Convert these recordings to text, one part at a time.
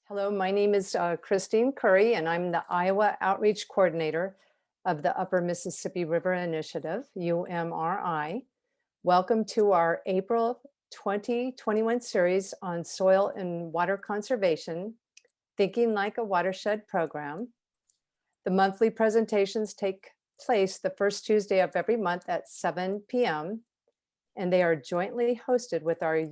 Hello, my name is Christine Curry, and I'm the Iowa Outreach Coordinator of the Upper Mississippi River Initiative, UMRI. Welcome to our April 2021 series on soil and water conservation, Thinking Like a Watershed program. The monthly presentations take place the first Tuesday of every month at 7 p.m., and they are jointly hosted with our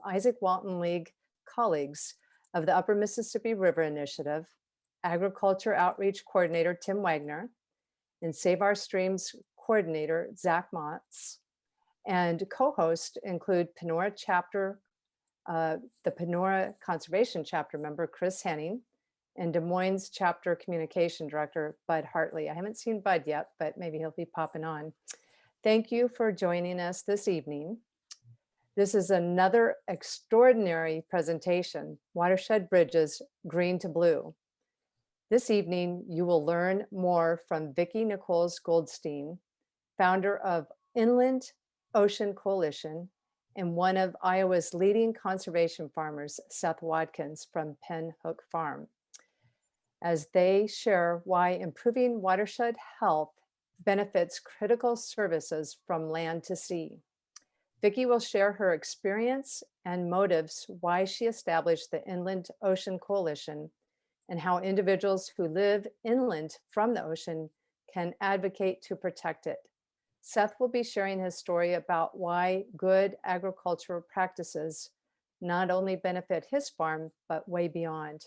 Isaac Walton League colleagues of the Upper Mississippi River Initiative, Agriculture Outreach Coordinator Tim Wagner, and Save Our Streams Coordinator Zach Motz. And co-hosts include Pinhook Chapter, the Pinhook Conservation Chapter member Chris Henning, and Des Moines Chapter Communication Director Bud Hartley. I haven't seen Bud yet, but maybe he'll be popping on. Thank you for joining us this evening. This is another extraordinary presentation, Watershed Bridges, Green to Blue. This evening, you will learn more from Vicki Nichols Goldstein, founder of Inland Ocean Coalition, and one of Iowa's leading conservation farmers, Seth Watkins from Pinhook Farm, as they share why improving watershed health benefits critical services from land to sea. Vicki will share her experience and motives why she established the Inland Ocean Coalition and how individuals who live inland from the ocean can advocate to protect it. Seth will be sharing his story about why good agricultural practices not only benefit his farm, but way beyond.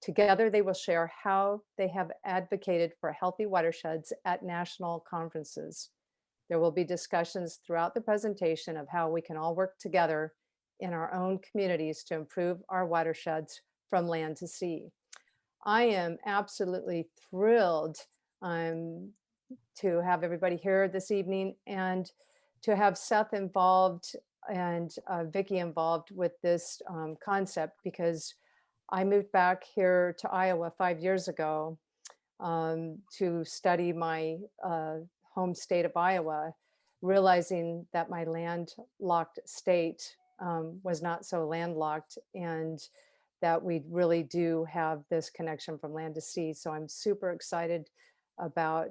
Together, they will share how they have advocated for healthy watersheds at national conferences. There will be discussions throughout the presentation of how we can all work together in our own communities to improve our watersheds from land to sea. I am absolutely thrilled to have everybody here this evening and to have Seth involved and Vicki involved with this concept, because I moved back here to Iowa 5 years ago to study my home state of Iowa, realizing that my landlocked state was not so landlocked, and that we really do have this connection from land to sea. So I'm super excited about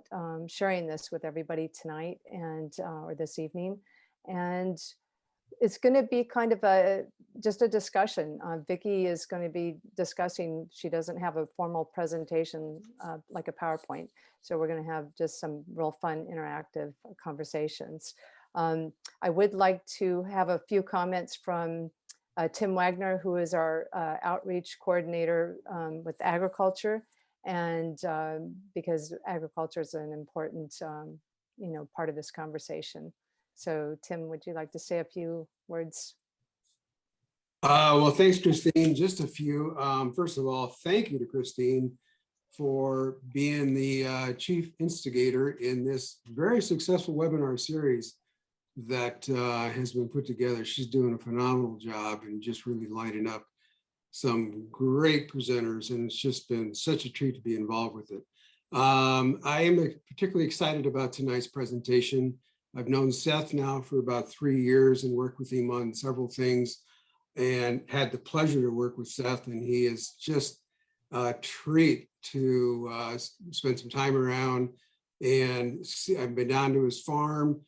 sharing this with everybody tonight and or this evening. And it's going to be kind of just a discussion. Vicki is going to be discussing. She doesn't have a formal presentation like a PowerPoint. So we're going to have just some real fun interactive conversations. I would like to have a few comments from Tim Wagner, who is our outreach coordinator with agriculture. And because agriculture is an important part of this conversation. So Tim, would you like to say a few words? Well, thanks, Christine. Just a few. First of all, thank you to Christine for being the chief instigator in this very successful webinar series that has been put together. She's doing a phenomenal job and just really lighting up some great presenters, and it's just been such a treat to be involved with it. I am particularly excited about tonight's presentation. I've known Seth now for about 3 years and worked with him on several things, and had the pleasure to work with Seth, and he is just a treat to spend some time around. And I've been down to his farm.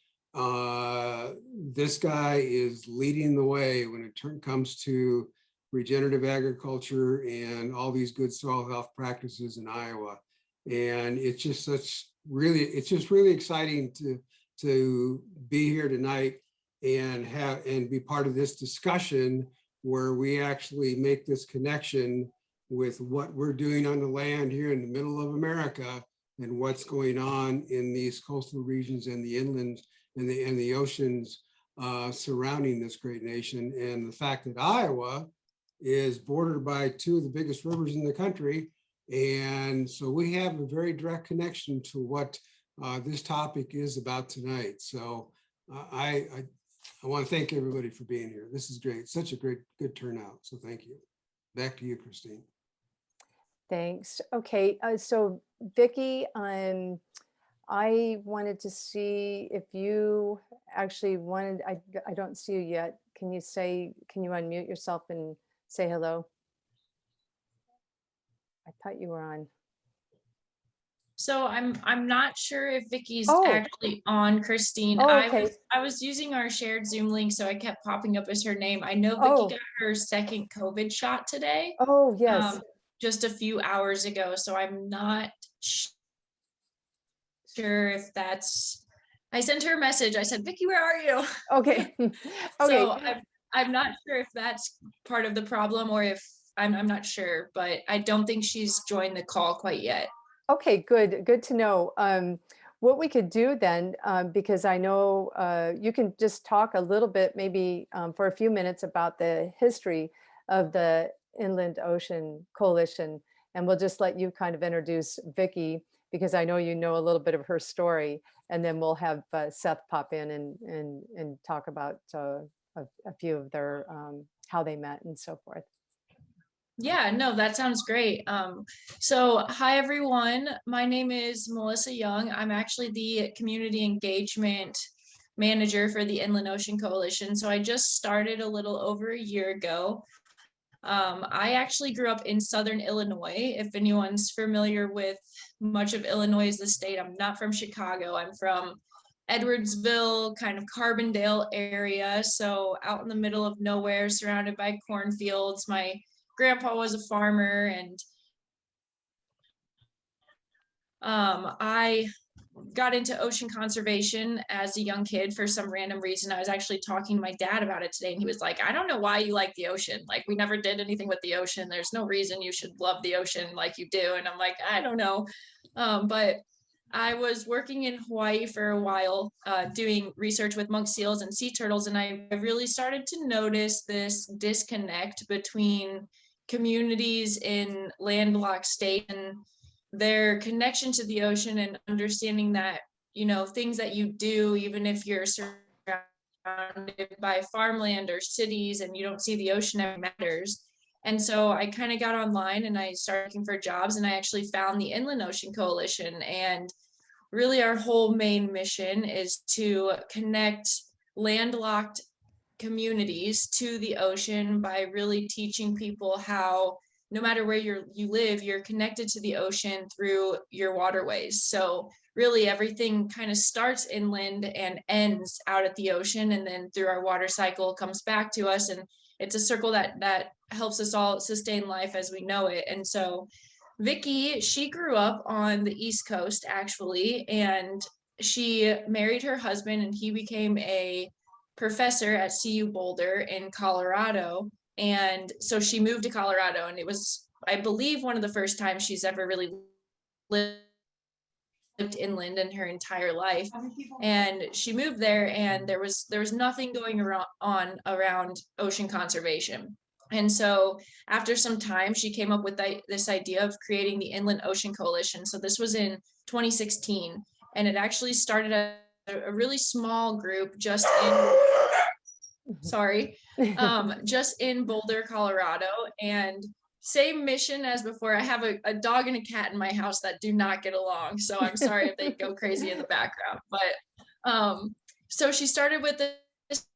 This guy is leading the way when it comes to regenerative agriculture and all these good soil health practices in Iowa. And it's just really exciting to be here tonight and be part of this discussion where we actually make this connection with what we're doing on the land here in the middle of America and what's going on in these coastal regions and the inland and the oceans surrounding this great nation. And the fact that Iowa is bordered by two of the biggest rivers in the country. And so we have a very direct connection to what this topic is about tonight. So I want to thank everybody for being here. This is great. Such a good turnout. So thank you. Back to you, Christine. Thanks. Okay, so Vicki, I wanted to see if you actually wanted, I don't see you yet. Can you unmute yourself and say hello? I thought you were on. So I'm not sure if Vicki's Oh. actually on, Christine. Oh, okay. I was using our shared Zoom link, so I kept popping up as her name. I know Vicki Oh. got her second COVID shot today, Oh, yes. just a few hours ago. So I'm not sure if that's. I sent her a message. I said, Vicki, where are you? Okay. So Okay. I'm not sure if that's part of the problem or if I'm not sure, but I don't think she's joined the call quite yet. Okay, good to know. What we could do then, because I know you can just talk a little bit, maybe for a few minutes about the history of the Inland Ocean Coalition, and we'll just let you kind of introduce Vicki, because I know you know a little bit of her story, and then we'll have Seth pop in and talk about a few of their how they met and so forth. Yeah, no, that sounds great. So hi everyone. My name is Melissa Young. I'm actually the community engagement manager for the Inland Ocean Coalition. So I just started a little over a year ago. I actually grew up in Southern Illinois. If anyone's familiar with much of Illinois as the state, I'm not from Chicago. I'm from Edwardsville, kind of Carbondale area. So out in the middle of nowhere, surrounded by cornfields. My grandpa was a farmer, and I got into ocean conservation as a young kid for some random reason. I was actually talking to my dad about it today, and he was like, I don't know why you like the ocean. Like, we never did anything with the ocean. There's no reason you should love the ocean like you do. And I'm like, I don't know. But I was working in Hawaii for a while, doing research with monk seals and sea turtles, and I really started to notice this disconnect between communities in landlocked states and their connection to the ocean, and understanding that, you know, things that you do, even if you're surrounded by farmland or cities and you don't see the ocean, it matters. And so I kind of got online and I started looking for jobs, and I actually found the Inland Ocean Coalition. And really our whole main mission is to connect landlocked communities to the ocean by really teaching people how, no matter where you live, you're connected to the ocean through your waterways. So really everything kind of starts inland and ends out at the ocean, and then through our water cycle comes back to us, and it's a circle that helps us all sustain life as we know it. And so Vicki, she grew up on the East Coast actually, and she married her husband, and he became a professor at CU Boulder in Colorado. And so she moved to Colorado, and it was, I believe, one of the first times she's ever really lived inland in her entire life. And she moved there, and there was nothing going on around ocean conservation. And so after some time, she came up with this idea of creating the Inland Ocean Coalition. So this was in 2016, and it actually started a really small group just just in Boulder, Colorado. And same mission as before. I have a dog and a cat in my house that do not get along, so I'm sorry if they go crazy in the background. But so she started with this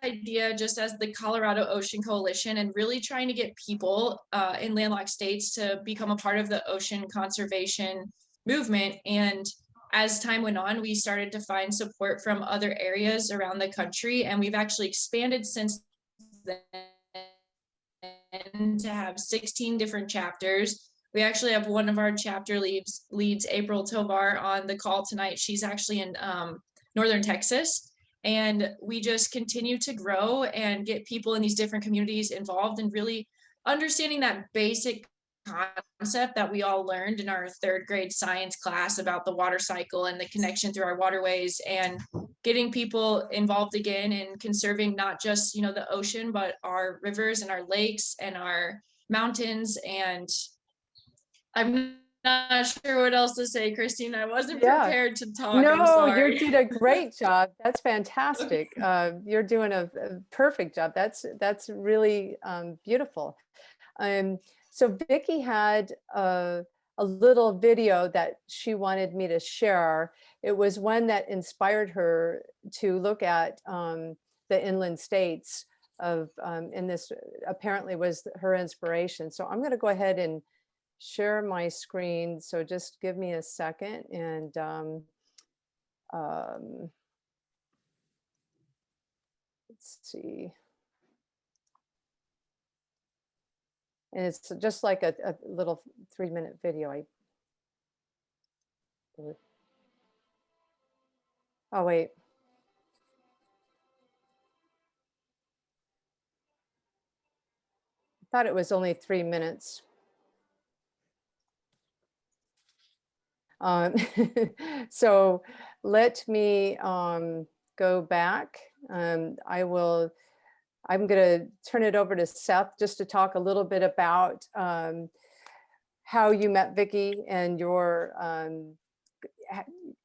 idea just as the Colorado Ocean Coalition, and really trying to get people in landlocked states to become a part of the ocean conservation movement. And as time went on, we started to find support from other areas around the country, and we've actually expanded since then to have 16 different chapters. We actually have one of our chapter leads, April Tovar, on the call tonight. She's actually in northern Texas. And we just continue to grow and get people in these different communities involved, and really understanding that basic concept that we all learned in our third grade science class about the water cycle and the connection through our waterways, and getting people involved again in conserving not just, you know, the ocean, but our rivers and our lakes and our mountains. And I'm not sure what else to say, Christine. I wasn't prepared to talk. No, you did a great job. That's fantastic. You're doing a perfect job. That's really beautiful. So Vicki had a little video that she wanted me to share. It was one that inspired her to look at the inland states of, and this apparently was her inspiration. So I'm going to go ahead and share my screen. So just give me a second and let's see. And it's just like a little 3-minute video. Oh, wait. I thought it was only 3 minutes. So let me go back. I'm going to turn it over to Seth just to talk a little bit about how you met Vicki and your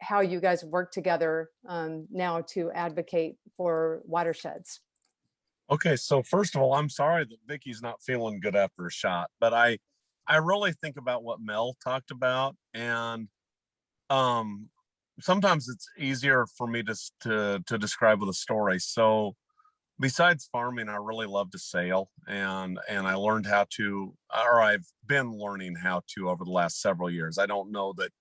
how you guys work together now to advocate for watersheds. Okay, so first of all, I'm sorry that Vicki's not feeling good after a shot, but I really think about what Mel talked about, and sometimes it's easier for me to describe with a story. So besides farming, I really love to sail, and I learned how to, or I've been learning how to over the last several years. I don't know that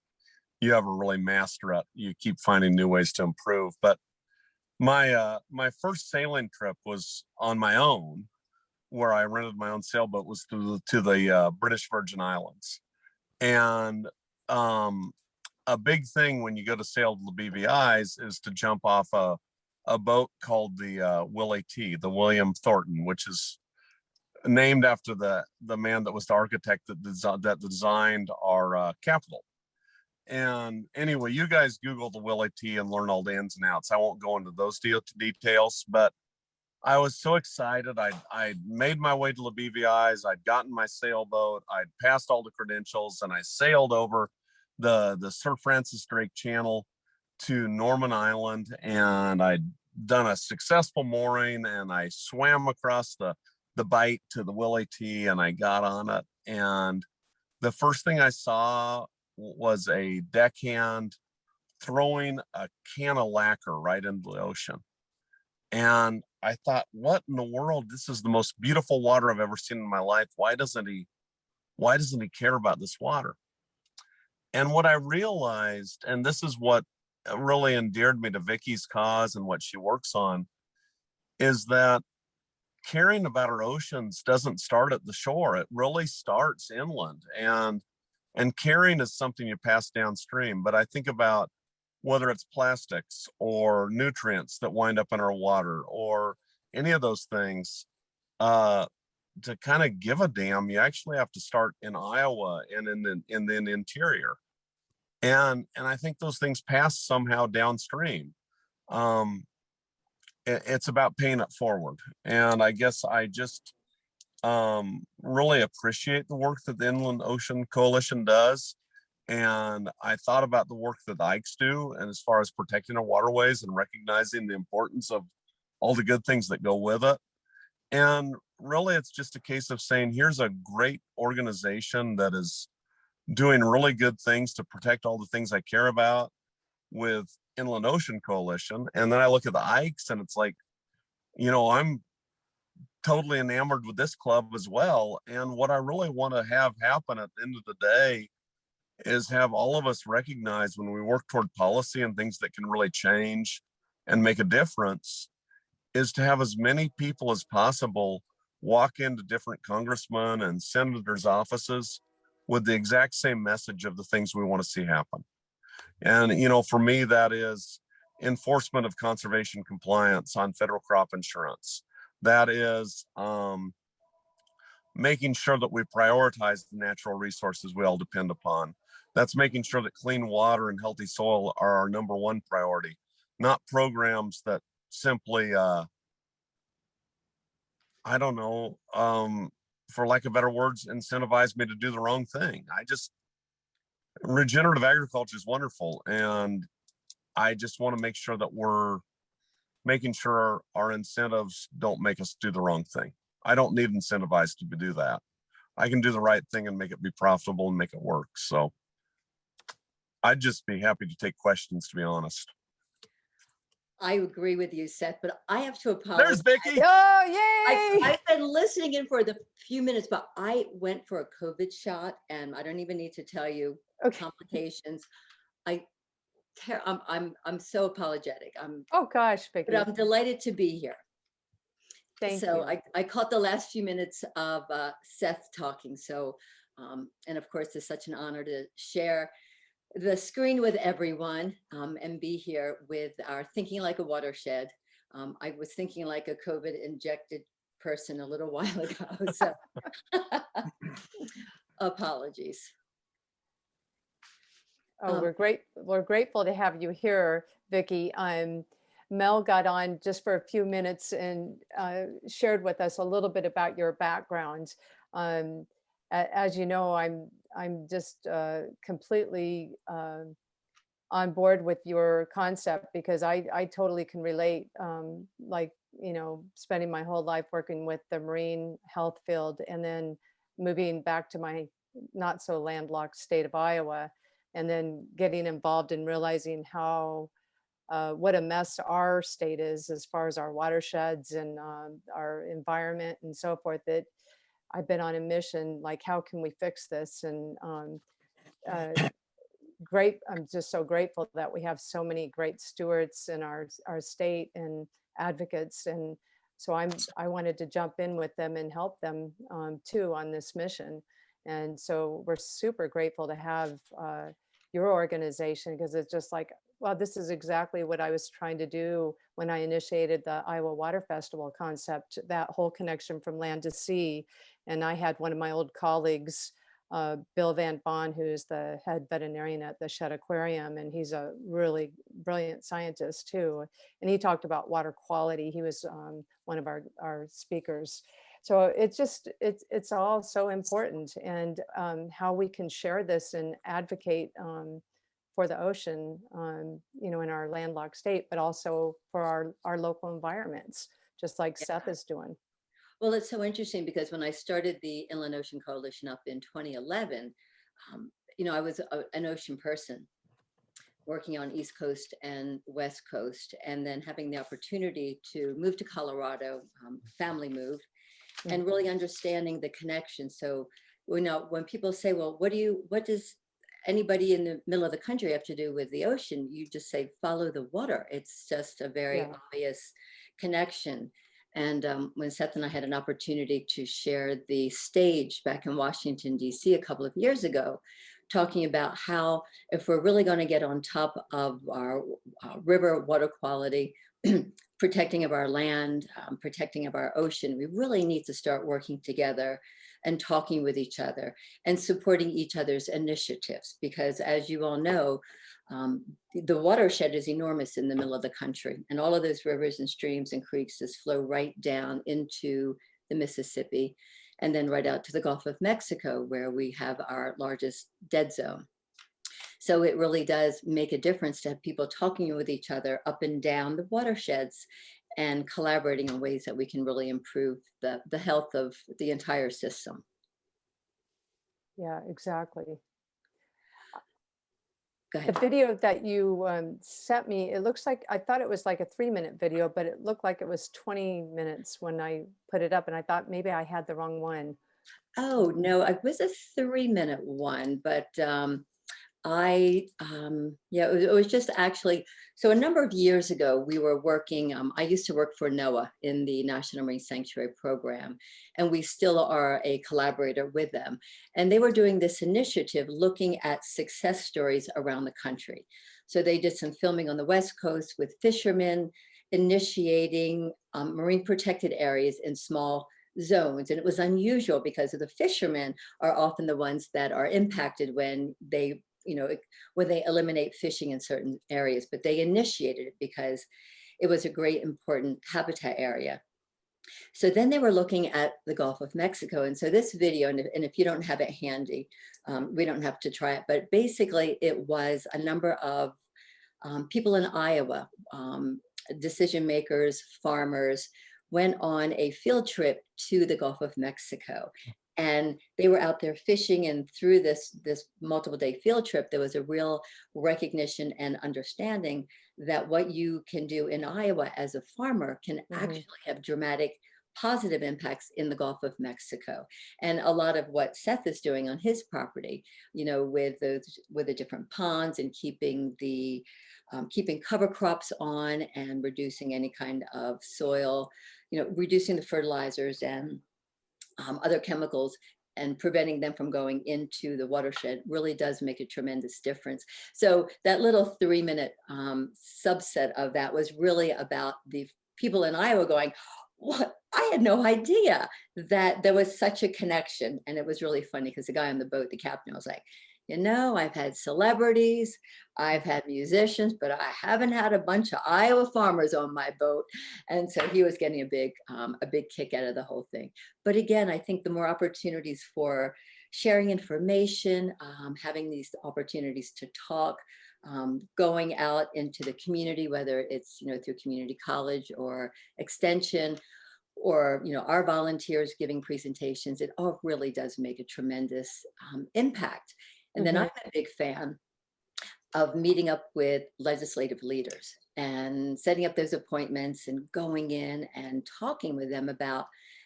you ever really master it. You keep finding new ways to improve. But my first sailing trip was on my own, where I rented my own sailboat, was to the British Virgin Islands. And a big thing when you go to sail to the BVI's is to jump off a boat called the Willie T, the William Thornton, which is named after the man that was the architect that designed our capital. And anyway, you guys Google the Willie T and learn all the ins and outs. I won't go into those details, but I was so excited. I'd made my way to the BVI's. I'd gotten my sailboat. I'd passed all the credentials, and I sailed over the Sir Francis Drake Channel to Norman Island, and I'd done a successful mooring, and I swam across the bight to the Willie T, and I got on it. And the first thing I saw was a deckhand throwing a can of lacquer right into the ocean. And I thought, what in the world? This is the most beautiful water I've ever seen in my life. Why doesn't he care about this water? And what I realized, and this is what really endeared me to Vicki's cause and what she works on, is that caring about our oceans doesn't start at the shore. It really starts inland, and caring is something you pass downstream. But I think about whether it's plastics or nutrients that wind up in our water or any of those things, to kind of give a damn, you actually have to start in Iowa and in the interior. And I think those things pass somehow downstream. It's about paying it forward. And I guess I just really appreciate the work that the Inland Ocean Coalition does. And I thought about the work that the Ikes do, and as far as protecting our waterways and recognizing the importance of all the good things that go with it. And really, it's just a case of saying, here's a great organization that is doing really good things to protect all the things I care about with Inland Ocean Coalition. And then I look at the Ikes, and it's like, I'm totally enamored with this club as well. And what I really want to have happen at the end of the day is have all of us recognize, when we work toward policy and things that can really change and make a difference, is to have as many people as possible walk into different congressmen and senators' offices with the exact same message of the things we want to see happen. And, for me, that is enforcement of conservation compliance on federal crop insurance. That is making sure that we prioritize the natural resources we all depend upon. That's making sure that clean water and healthy soil are our number one priority, not programs that simply, for lack of better words, incentivize me to do the wrong thing. Regenerative agriculture is wonderful. And I just want to make sure that we're making sure our incentives don't make us do the wrong thing. I don't need incentivized to do that. I can do the right thing and make it be profitable and make it work. So I'd just be happy to take questions, to be honest. I agree with you, Seth, but I have to There's apologize. Vicki. Oh, yay! I've been listening in for the few minutes, but I went for a COVID shot, and I don't even need to tell you Okay. complications. I'm so apologetic. Oh, gosh, Vicki. But I'm delighted to be here. Thank So you. I caught the last few minutes of Seth talking. So, and of course, it's such an honor to share the screen with everyone and be here with our Thinking Like a Watershed. I was thinking like a COVID injected person a little while ago, so apologies. Oh, we're grateful to have you here, Vicki. Mel got on just for a few minutes and shared with us a little bit about your background. As you know, I'm just completely on board with your concept because I totally can relate. Like, you know, spending my whole life working with the marine health field and then moving back to my not so landlocked state of Iowa, and then getting involved and realizing how what a mess our state is as far as our watersheds and our environment and so forth, that I've been on a mission, like, how can we fix this? And uh, I'm just so grateful that we have so many great stewards in our state and advocates. And so I wanted to jump in with them and help them too on this mission. And so we're super grateful to have your organization, because it's just like, well, this is exactly what I was trying to do when I initiated the Iowa Water Festival concept, that whole connection from land to sea. And I had one of my old colleagues, Bill Van Bon, who's the head veterinarian at the Shed Aquarium, and he's a really brilliant scientist too. And he talked about water quality. He was one of our speakers. So it's all so important, and how we can share this and advocate for the ocean, you know, in our landlocked state, but also for our local environments, just like Seth is doing. Well, it's so interesting because when I started the Inland Ocean Coalition up in 2011, you know, I was an ocean person working on East Coast and West Coast, and then having the opportunity to move to Colorado, family moved, and really understanding the connection. So, you know, when people say, well, what does anybody in the middle of the country have to do with the ocean? You just say, follow the water. It's just a very obvious connection. And when Seth and I had an opportunity to share the stage back in Washington, D.C. a couple of years ago, talking about how if we're really going to get on top of our river water quality, protecting of our land, protecting of our ocean, we really need to start working together and talking with each other and supporting each other's initiatives. Because as you all know, the watershed is enormous in the middle of the country, and all of those rivers and streams and creeks just flow right down into the Mississippi and then right out to the Gulf of Mexico, where we have our largest dead zone. So it really does make a difference to have people talking with each other up and down the watersheds and collaborating in ways that we can really improve the health of the entire system. Yeah, exactly. Go ahead. The video that you sent me, it looks like, I thought it was like a 3-minute video, but it looked like it was 20 minutes when I put it up, and I thought maybe I had the wrong one. Oh, no, it was a 3-minute one, but yeah, it was just actually, so a number of years ago, we were working, I used to work for NOAA in the National Marine Sanctuary Program, and we still are a collaborator with them. And they were doing this initiative looking at success stories around the country. So they did some filming on the West Coast with fishermen initiating marine protected areas in small zones. And it was unusual because the fishermen are often the ones that are impacted when they, you know, when they eliminate fishing in certain areas, but they initiated it because it was a great important habitat area. So then they were looking at the Gulf of Mexico. And so this video, and if you don't have it handy, we don't have to try it, but basically it was a number of people in Iowa, decision makers, farmers, went on a field trip to the Gulf of Mexico. And they were out there fishing, and through this multiple day field trip, there was a real recognition and understanding that what you can do in Iowa as a farmer can actually have dramatic positive impacts in the Gulf of Mexico. And a lot of what Seth is doing on his property, you know, with the different ponds and keeping cover crops on and reducing any kind of soil, you know, reducing the fertilizers and other chemicals and preventing them from going into the watershed really does make a tremendous difference. So that little 3-minute subset of that was really about the people in Iowa going, what? I had no idea that there was such a connection. And it was really funny because the guy on the boat, the captain, was like, you know, I've had celebrities, I've had musicians, but I haven't had a bunch of Iowa farmers on my boat. And so he was getting a big kick out of the whole thing. But again, I think the more opportunities for sharing information, having these opportunities to talk, going out into the community, whether it's, you know, through community college or extension, or, you know, our volunteers giving presentations, it all really does make a tremendous impact. And then I'm a big fan of meeting up with legislative leaders and setting up those appointments and going in and talking with them about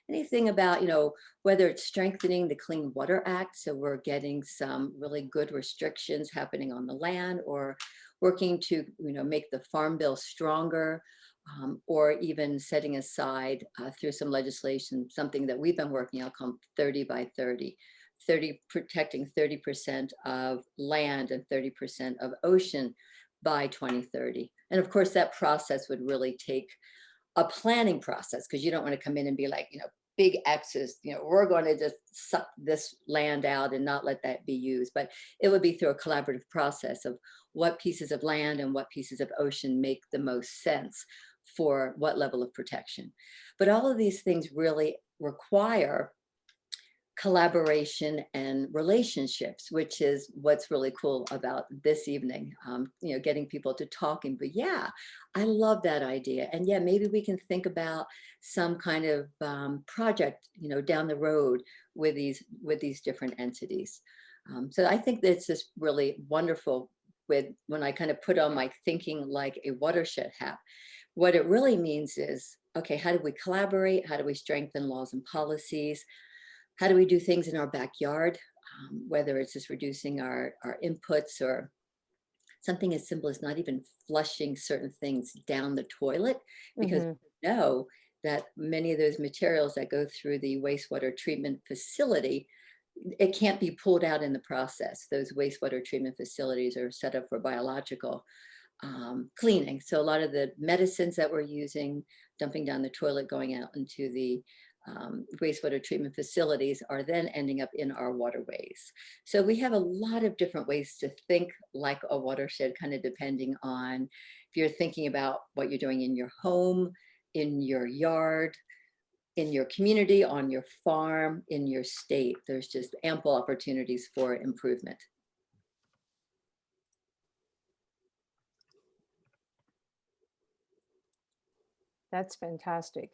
anything about, you know, whether it's strengthening the Clean Water Act, so we're getting some really good restrictions happening on the land, or working to, you know, make the Farm Bill stronger, or even setting aside through some legislation, something that we've been working on called 30 by 30, protecting 30% of land and 30% of ocean by 2030. And of course, that process would really take a planning process, because you don't want to come in and be like, you know, big X's, you know, we're going to just suck this land out and not let that be used. But it would be through a collaborative process of what pieces of land and what pieces of ocean make the most sense for what level of protection. But all of these things really require collaboration and relationships, which is what's really cool about this evening, you know, getting people to talking. But yeah, I love that idea. And yeah, maybe we can think about some kind of project, you know, down the road with these different entities. So I think that's just really wonderful when I kind of put on my thinking like a watershed hat. What it really means is, okay, how do we collaborate? How do we strengthen laws and policies? How do we do things in our backyard, whether it's just reducing our inputs, or something as simple as not even flushing certain things down the toilet, because we know that many of those materials that go through the wastewater treatment facility, it can't be pulled out in the process. Those wastewater treatment facilities are set up for biological cleaning. So a lot of the medicines that we're using, dumping down the toilet, going out into the wastewater treatment facilities, are then ending up in our waterways. So we have a lot of different ways to think like a watershed, kind of depending on if you're thinking about what you're doing in your home, in your yard, in your community, on your farm, in your state. There's just ample opportunities for improvement. That's fantastic.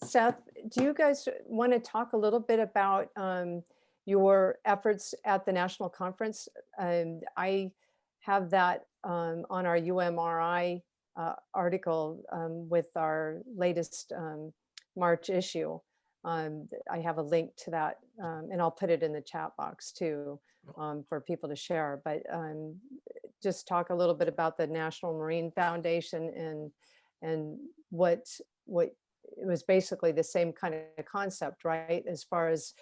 Seth, do you guys want to talk a little bit about your efforts at the national conference? I have that on our UMRI article with our latest March issue. I have a link to that, and I'll put it in the chat box too for people to share. But just talk a little bit about the National Marine Foundation and what it was basically the same kind of concept, right? As far as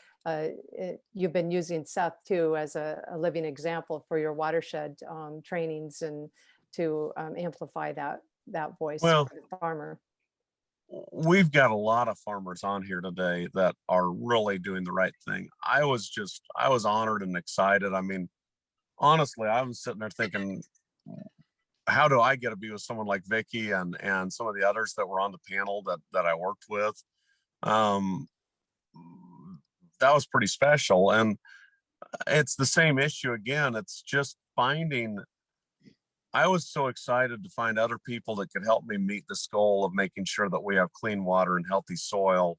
you've been using Seth too as a living example for your watershed trainings, and to amplify that voice Well, for the farmer. We've got a lot of farmers on here today that are really doing the right thing. I was honored and excited. I mean, honestly, I was sitting there thinking, how do I get to be with someone like Vicki and some of the others that were on the panel that I worked with? That was pretty special. And it's the same issue again. It's just finding I was so excited to find other people that could help me meet this goal of making sure that we have clean water and healthy soil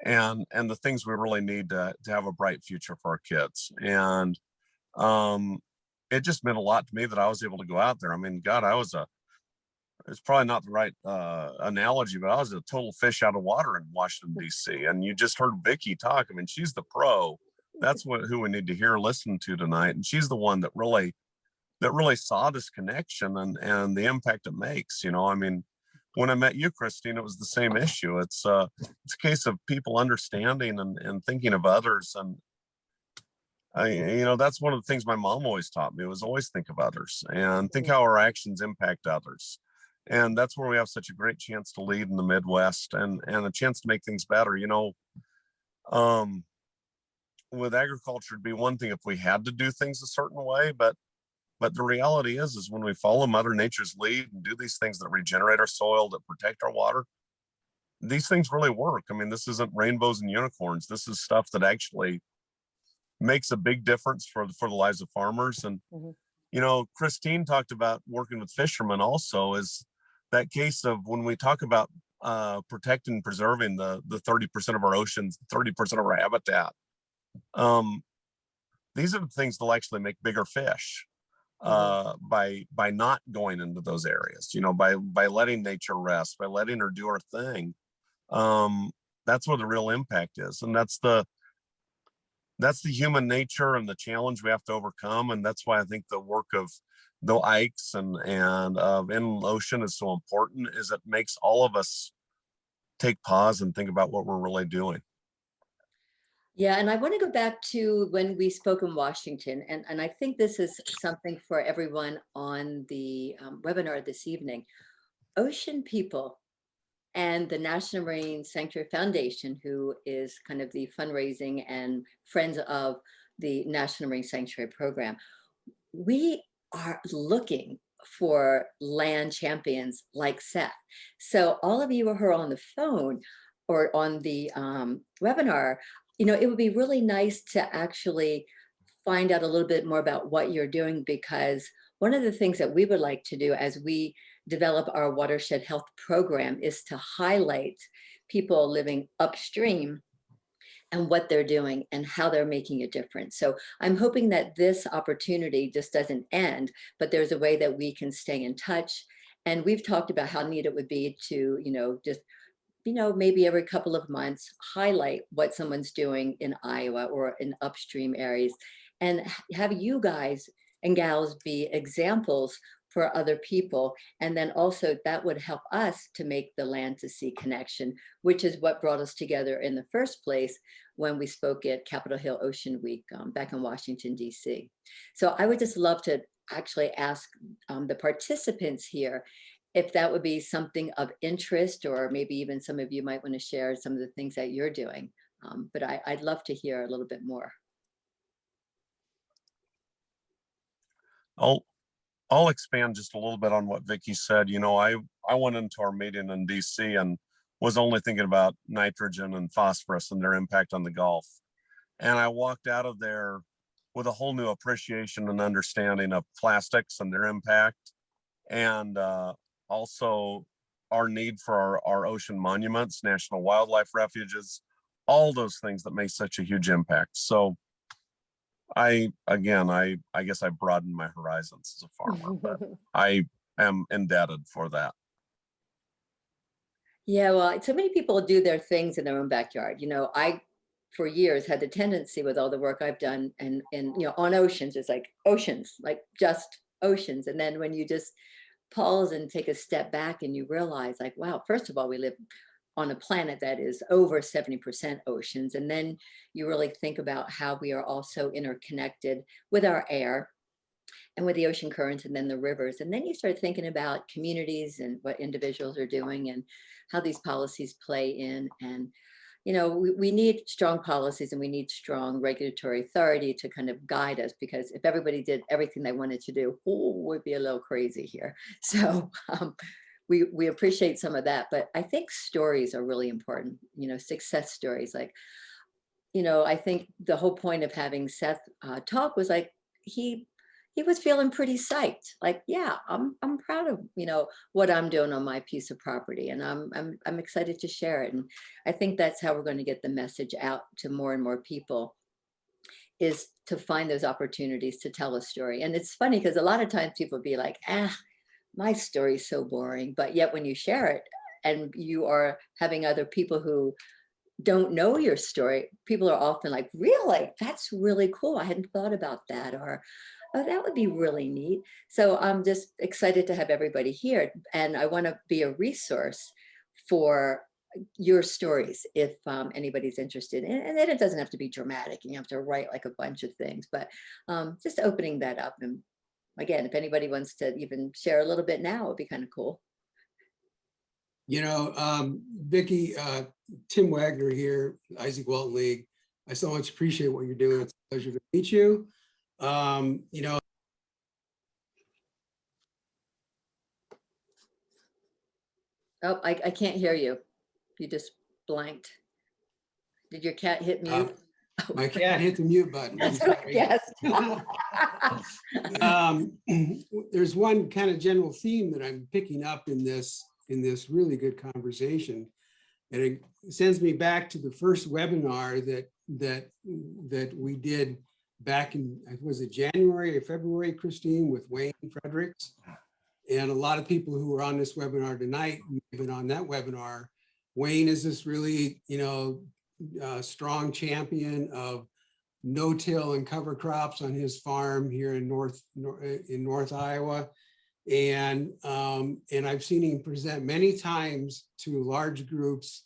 and the things we really need to have a bright future for our kids. And it just meant a lot to me that I was able to go out there. I mean, God, it's probably not the right analogy, but I was a total fish out of water in Washington, D.C. And you just heard Vicki talk. I mean, she's the pro. That's who we need to hear, listen to tonight. And she's the one that really saw this connection and the impact it makes. You know, I mean, when I met you, Christine, it was the same issue. It's a case of people understanding and thinking of others. And that's one of the things my mom always taught me, was always think of others and think how our actions impact others. And that's where we have such a great chance to lead in the Midwest and a chance to make things better. With agriculture, it'd be one thing if we had to do things a certain way, but the reality is when we follow Mother Nature's lead and do these things that regenerate our soil, that protect our water, these things really work. I mean, this isn't rainbows and unicorns. This is stuff that actually makes a big difference for the lives of farmers. And, Christine talked about working with fishermen also, is that case of when we talk about protecting and preserving the 30% of our oceans, 30% of our habitat. These are the things that'll actually make bigger fish by not going into those areas, by letting nature rest, by letting her do her thing. That's where the real impact is. And that's the human nature and the challenge we have to overcome. And that's why I think the work of the Ikes and of Inland Ocean is so important, is it makes all of us take pause and think about what we're really doing. Yeah, and I want to go back to when we spoke in Washington, and I think this is something for everyone on the webinar this evening. Ocean people and the National Marine Sanctuary Foundation, who is kind of the fundraising and friends of the National Marine Sanctuary Program, we are looking for land champions like Seth. So all of you who are on the phone or on the webinar, it would be really nice to actually find out a little bit more about what you're doing, because one of the things that we would like to do as we develop our watershed health program is to highlight people living upstream and what they're doing and how they're making a difference. So I'm hoping that this opportunity just doesn't end, but there's a way that we can stay in touch. And we've talked about how neat it would be to, just maybe every couple of months, highlight what someone's doing in Iowa or in upstream areas, and have you guys and gals be examples for other people. And then also that would help us to make the land to sea connection, which is what brought us together in the first place when we spoke at Capitol Hill Ocean Week back in Washington, D.C. So I would just love to actually ask the participants here if that would be something of interest, or maybe even some of you might want to share some of the things that you're doing. But I'd love to hear a little bit more. I'll expand just a little bit on what Vicki said. I went into our meeting in DC and was only thinking about nitrogen and phosphorus and their impact on the Gulf. And I walked out of there with a whole new appreciation and understanding of plastics and their impact, and also our need for our ocean monuments, national wildlife refuges, all those things that make such a huge impact. So I guess I broadened my horizons as a farmer, but I am indebted for that. Yeah, well, so many people do their things in their own backyard. I, for years, had the tendency with all the work I've done and on oceans, it's like oceans, like just oceans. And then when you just pause and take a step back and you realize, like, wow, first of all, we live on a planet that is over 70% oceans. And then you really think about how we are also interconnected with our air and with the ocean currents and then the rivers. And then you start thinking about communities and what individuals are doing and how these policies play in. And we need strong policies and we need strong regulatory authority to kind of guide us, because if everybody did everything they wanted to do, we'd be a little crazy here. So we appreciate some of that, but I think stories are really important, success stories. Like, I think the whole point of having Seth talk was like, he he was feeling pretty psyched. Like, yeah, I'm proud of, what I'm doing on my piece of property, and I'm excited to share it. And I think that's how we're going to get the message out to more and more people, is to find those opportunities to tell a story. And it's funny because a lot of times people be like, my story's so boring. But yet when you share it and you are having other people who don't know your story, people are often like, really? That's really cool. I hadn't thought about that. Or, oh, that would be really neat. So I'm just excited to have everybody here. And I want to be a resource for your stories if anybody's interested. And then it doesn't have to be dramatic and you have to write like a bunch of things, but just opening that up. And again, if anybody wants to even share a little bit now, it'd be kind of cool. Vicki, Tim Wagner here, Isaac Walton League. I so much appreciate what you're doing. It's a pleasure to meet you. Oh, I can't hear you. You just blanked. Did your cat hit mute? My cat hit the mute button. That's what I guessed. There's one kind of general theme that I'm picking up in this really good conversation, and it sends me back to the first webinar that we did back in, was it January or February, Christine, with Wayne Fredericks. And a lot of people who are on this webinar tonight have been on that webinar. Wayne is this really, strong champion of no-till and cover crops on his farm here in North Iowa. And I've seen him present many times to large groups.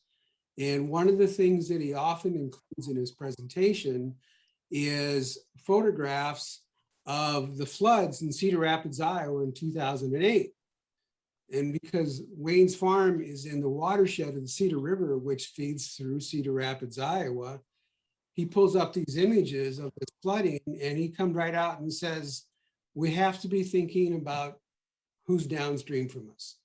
And one of the things that he often includes in his presentation is photographs of the floods in Cedar Rapids, Iowa in 2008. And because Wayne's farm is in the watershed of the Cedar River, which feeds through Cedar Rapids, Iowa, he pulls up these images of this flooding and he comes right out and says, we have to be thinking about who's downstream from us,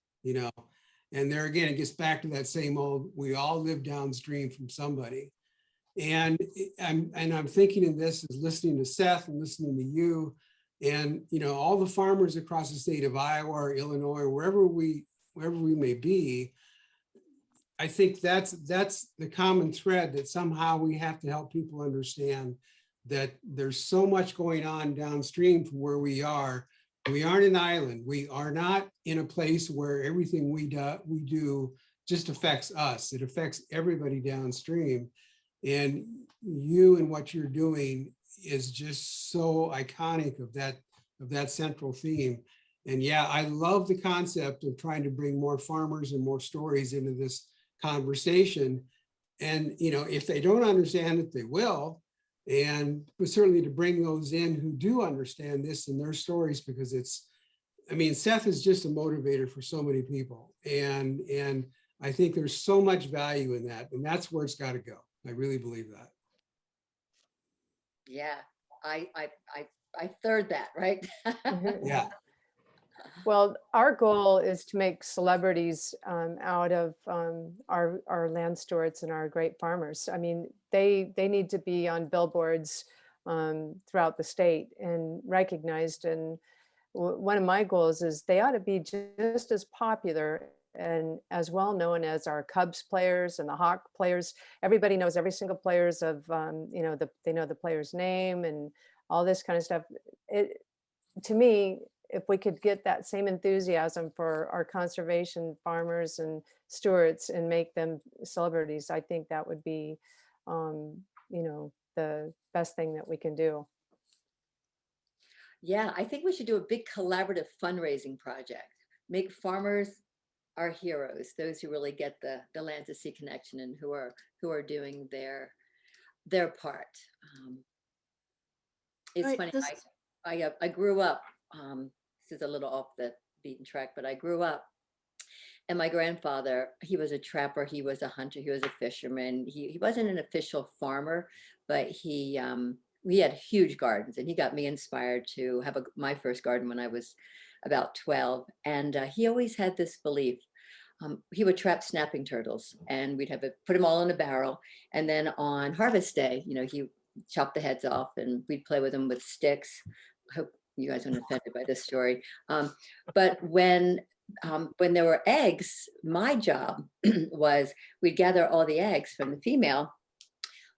And there again, it gets back to that same old, we all live downstream from somebody. And I'm thinking of this as listening to Seth and listening to you and, all the farmers across the state of Iowa or Illinois, wherever we may be. I think that's the common thread, that somehow we have to help people understand that there's so much going on downstream from where we are. We aren't an island. We are not in a place where everything we do just affects us. It affects everybody downstream. And you and what you're doing is just so iconic of that central theme. And yeah, I love the concept of trying to bring more farmers and more stories into this conversation. And if they don't understand it, they will. But certainly to bring those in who do understand this and their stories, because Seth is just a motivator for so many people. And I think there's so much value in that, and that's where it's got to go. I really believe that. Yeah, I third that, right? Yeah. Well, our goal is to make celebrities out of our land stewards and our great farmers. They need to be on billboards throughout the state and recognized. And one of my goals is they ought to be just as popular and as well known as our Cubs players and the Hawk players. Everybody knows every single players of, they know the player's name and all this kind of stuff. To me, if we could get that same enthusiasm for our conservation farmers and stewards and make them celebrities, I think that would be, the best thing that we can do. Yeah, I think we should do a big collaborative fundraising project. Make farmers our heroes, those who really get the land to sea connection and who are doing their part. It's Right, funny. this- I grew up. This is a little off the beaten track, but I grew up, and my grandfather, he was a trapper, he was a hunter, he was a fisherman. He wasn't an official farmer, but we had huge gardens, and he got me inspired to have my first garden when I was about 12. And he always had this belief. He would trap snapping turtles, and we'd put them all in a barrel. And then on harvest day, he chopped the heads off, and we'd play with them with sticks. you guys aren't offended by this story. But when there were eggs, my job was we'd gather all the eggs from the female,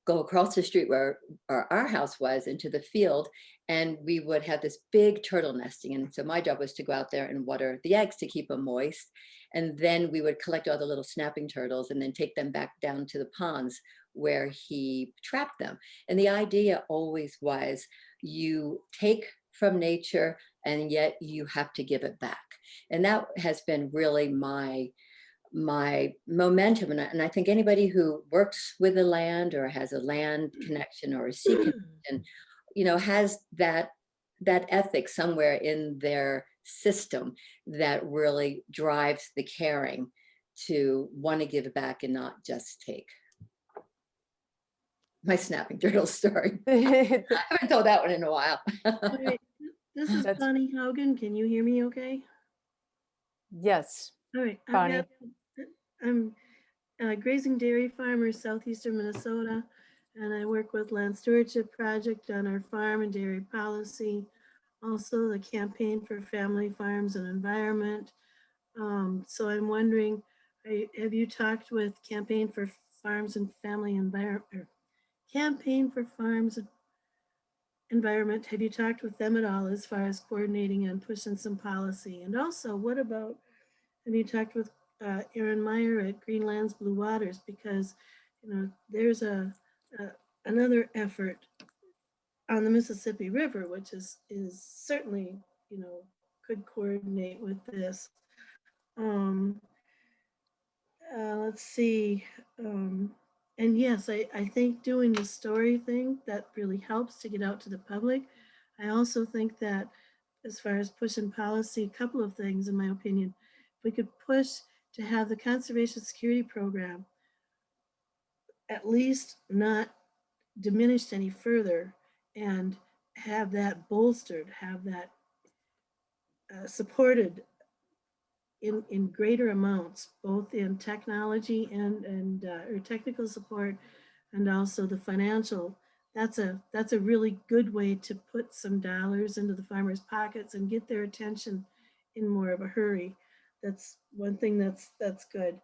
go across the street where our house was into the field, and we would have this big turtle nesting. And so my job was to go out there and water the eggs to keep them moist. And then we would collect all the little snapping turtles and then take them back down to the ponds where he trapped them. And the idea always was you take from nature and yet you have to give it back. And that has been really my momentum. And I think anybody who works with the land or has a land connection or a sea connection, has that ethic somewhere in their system that really drives the caring to want to give back and not just take. My snapping turtle story. I haven't told that one in a while. Okay, this is That's- Bonnie Haugen. Can you hear me okay? Yes, All right. Bonnie. I'm a grazing dairy farmer, southeastern Minnesota, and I work with Land Stewardship Project on our farm and dairy policy, also the Campaign for Family Farms and Environment. So I'm wondering, have you talked with Campaign for Farms and Family Environment, or Campaign for Farms and Environment? Have you talked with them at all as far as coordinating and pushing some policy? And also, what about, have you talked with Aaron Meyer at Greenland's Blue Waters? Because there's another effort on the Mississippi River, which is certainly could coordinate with this. Let's see. And yes, I think doing the story thing, that really helps to get out to the public. I also think that as far as pushing policy, a couple of things in my opinion. If we could push to have the conservation security program at least not diminished any further, and have that bolstered, have that supported in greater amounts, both in technology and or technical support, and also the financial. That's a really good way to put some dollars into the farmers' pockets and get their attention in more of a hurry. That's one thing that's good.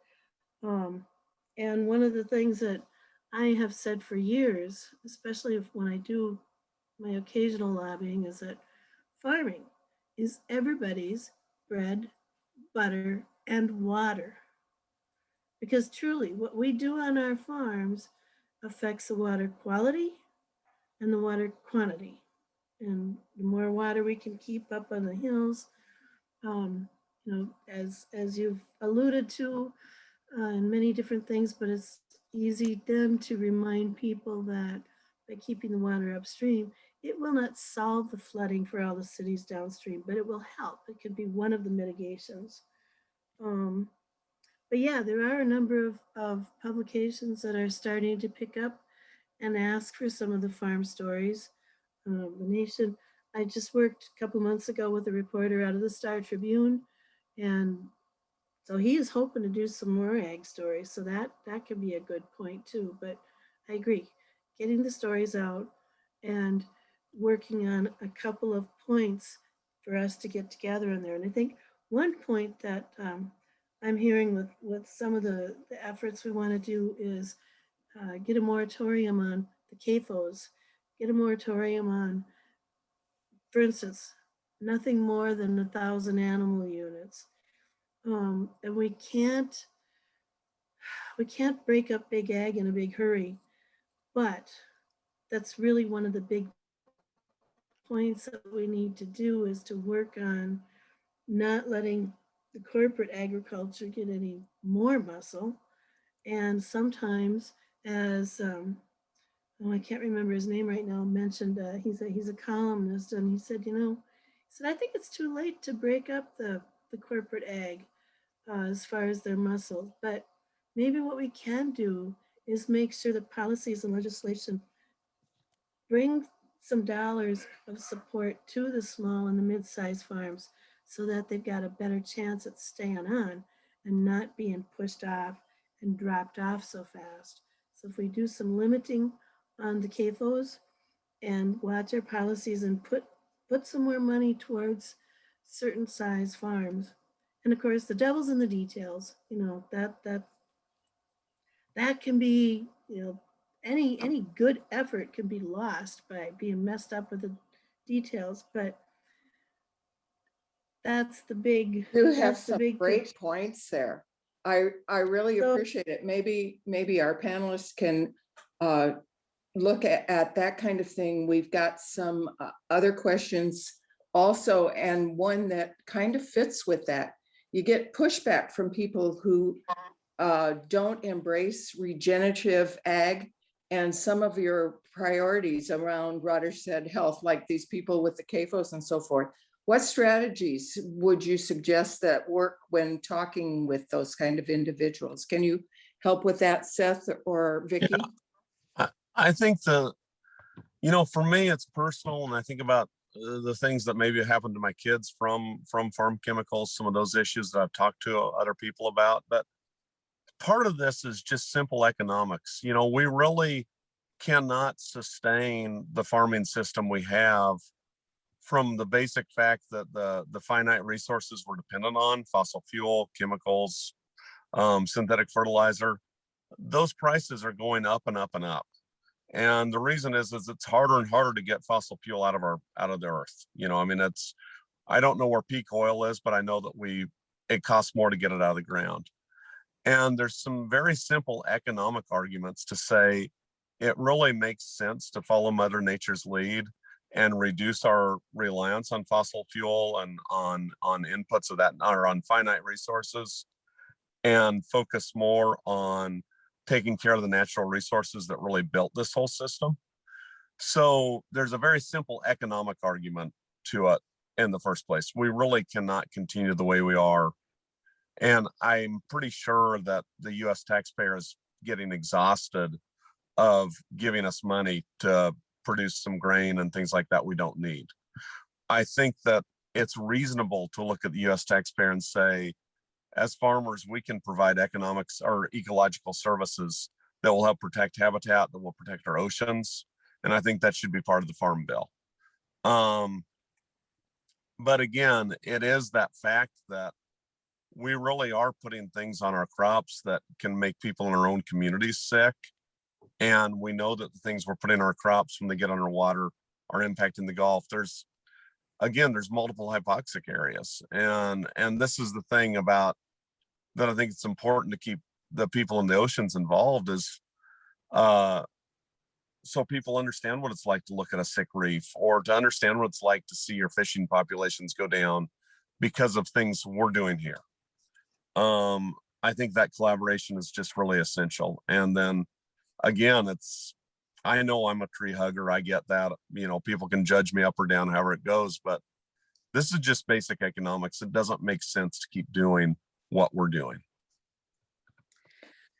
And one of the things that I have said for years, especially when I do my occasional lobbying, is that farming is everybody's bread, butter, and water. Because truly, what we do on our farms affects the water quality and the water quantity. And the more water we can keep up on the hills, as you've alluded to in many different things, but it's easy then to remind people that by keeping the water upstream, it will not solve the flooding for all the cities downstream, but it will help. It could be one of the mitigations. But yeah, there are a number of publications that are starting to pick up and ask for some of the farm stories. The Nation, I just worked a couple months ago with a reporter out of the Star Tribune, and so he is hoping to do some more ag stories. So that could be a good point too. But I agree, getting the stories out and working on a couple of points for us to get together in there. And I think one point that I'm hearing with some of the efforts we want to do is get a moratorium on the CAFOs, get a moratorium on, for instance, nothing more than 1,000 animal units. And we can't break up big ag in a big hurry, but that's really one of the big points that we need to do, is to work on not letting the corporate agriculture get any more muscle. And sometimes, as I can't remember his name right now, mentioned he's a columnist, and he said, I think it's too late to break up the corporate ag as far as their muscle. But maybe what we can do is make sure that policies and legislation bring some dollars of support to the small and the mid-sized farms, so that they've got a better chance at staying on and not being pushed off and dropped off so fast. So if we do some limiting on the CAFOs and watch our policies and put put some more money towards certain size farms. And of course, the devil's in the details. That can be, any good effort can be lost by being messed up with the details. But that's the big, You have that's the some big great picture. points there. I really So- appreciate it. Maybe our panelists can look at that kind of thing. We've got some other questions also, and one that kind of fits with that. You get pushback from people who don't embrace regenerative ag and some of your priorities around watershed health, like these people with the CAFOs and so forth. What strategies would you suggest that work when talking with those kind of individuals? Can you help with that, Seth or Vicki? Yeah. I think for me, it's personal, and I think about the things that maybe happened to my kids from farm chemicals, some of those issues that I've talked to other people about. But part of this is just simple economics. We really cannot sustain the farming system we have from the basic fact that the finite resources we're dependent on, fossil fuel, chemicals, synthetic fertilizer, those prices are going up and up and up. And the reason is it's harder and harder to get fossil fuel out of the earth. I don't know where peak oil is, but I know that it costs more to get it out of the ground. And there's some very simple economic arguments to say it really makes sense to follow Mother Nature's lead and reduce our reliance on fossil fuel and on inputs of that, or on finite resources, and focus more on taking care of the natural resources that really built this whole system. So there's a very simple economic argument to it in the first place. We really cannot continue the way we are. And I'm pretty sure that the US taxpayer is getting exhausted of giving us money to produce some grain and things like that we don't need. I think that it's reasonable to look at the US taxpayer and say, as farmers, we can provide economics or ecological services that will help protect habitat, that will protect our oceans. And I think that should be part of the farm bill. But again, it is that fact that we really are putting things on our crops that can make people in our own communities sick. And we know that the things we're putting in our crops when they get underwater are impacting the Gulf. There's multiple hypoxic areas. And this is the thing about that I think it's important to keep the people in the oceans involved is so people understand what it's like to look at a sick reef, or to understand what it's like to see your fishing populations go down because of things we're doing here. I think that collaboration is just really essential. And then again, I know I'm a tree hugger. I get that, people can judge me up or down, however it goes, but this is just basic economics. It doesn't make sense to keep doing what we're doing.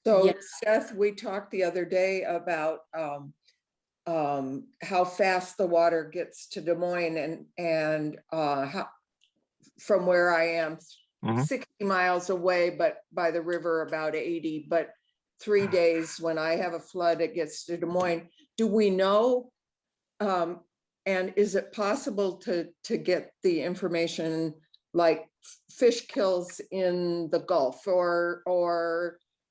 So Yeah. Seth, we talked the other day about how fast the water gets to Des Moines and how, from where I am, 60 miles away, but by the river about 80, but 3 days when I have a flood, it gets to Des Moines. Do we know, and is it possible to get the information like fish kills in the Gulf, or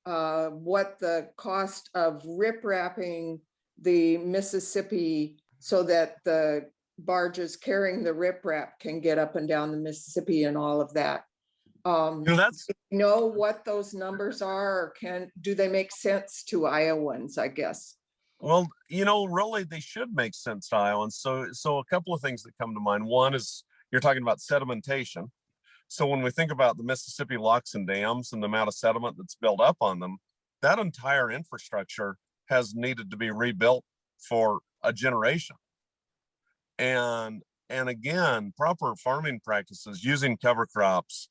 what the cost of riprapping the Mississippi so that the barges carrying the riprap can get up and down the Mississippi and all of that? That's Know what those numbers are, or do they make sense to Iowans, I guess? Well, really they should make sense to Iowans. So a couple of things that come to mind. One is you're talking about sedimentation. So when we think about the Mississippi locks and dams and the amount of sediment that's built up on them, that entire infrastructure has needed to be rebuilt for a generation. And again, proper farming practices, using cover crops,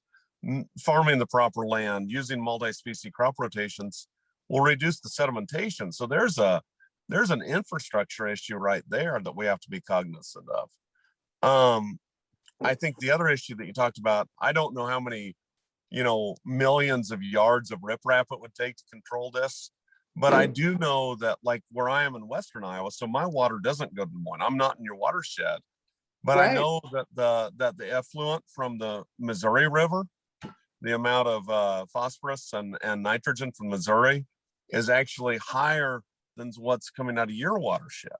farming the proper land, using multi-species crop rotations will reduce the sedimentation. So there's an infrastructure issue right there that we have to be cognizant of. I think the other issue that you talked about, I don't know how many, millions of yards of riprap it would take to control this, but I do know that, like where I am in Western Iowa, so my water doesn't go to Des Moines. I'm not in your watershed. But I Right. know that the effluent from the Missouri River, the amount of phosphorus and nitrogen from Missouri is actually higher than what's coming out of your watershed.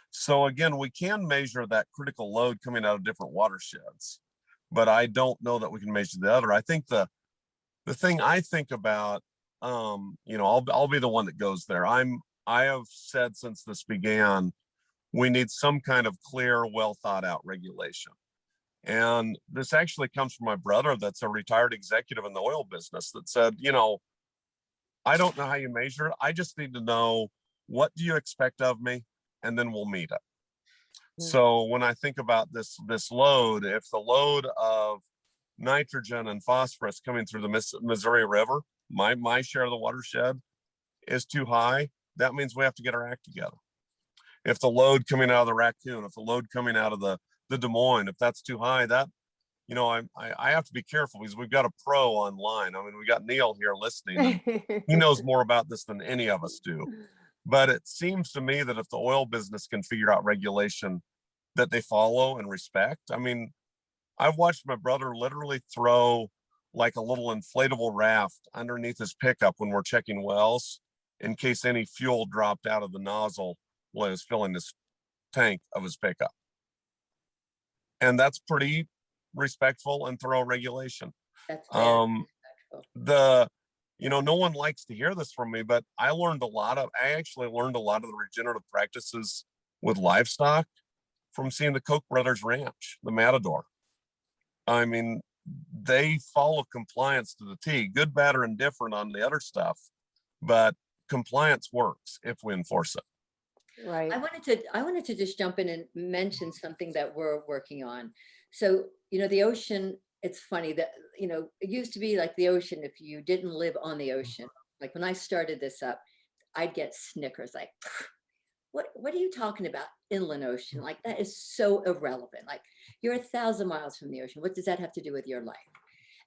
So again, we can measure that critical load coming out of different watersheds, but I don't know that we can measure the other. I think the thing I think about, you know, I'll be the one that goes there. I have said since this began, we need some kind of clear, well thought out regulation. And this actually comes from my brother, that's a retired executive in the oil business, that said, you know, I don't know how you measure it. I just need to know, what do you expect of me? And then we'll meet it. So when I think about this load, if the load of nitrogen and phosphorus coming through the Missouri River, my share of the watershed, is too high, that means we have to get our act together. If the load coming out of the Raccoon, if the load coming out of the Des Moines, if that's too high, that, you know, I have to be careful, because we've got a pro online. I mean, we got Neil here listening, and he knows more about this than any of us do. But it seems to me that if the oil business can figure out regulation that they follow and respect, I mean, I've watched my brother literally throw like a little inflatable raft underneath his pickup when we're checking wells, in case any fuel dropped out of the nozzle while he was filling this tank of his pickup. And that's pretty respectful and thorough regulation. That's very respectful. You know, no one likes to hear this from me, but I actually learned a lot of the regenerative practices with livestock from seeing the Koch brothers ranch, the Matador. I mean, they follow compliance to the T, good, bad, or indifferent on the other stuff, but compliance works if we enforce it. Right. I wanted to just jump in and mention something that we're working on. So, you know, the ocean, it's funny that, you know, it used to be like the ocean, if you didn't live on the ocean. Like when I started this up, I'd get snickers like, what are you talking about, inland ocean? Like, that is so irrelevant. Like, you're 1,000 miles from the ocean. What does that have to do with your life?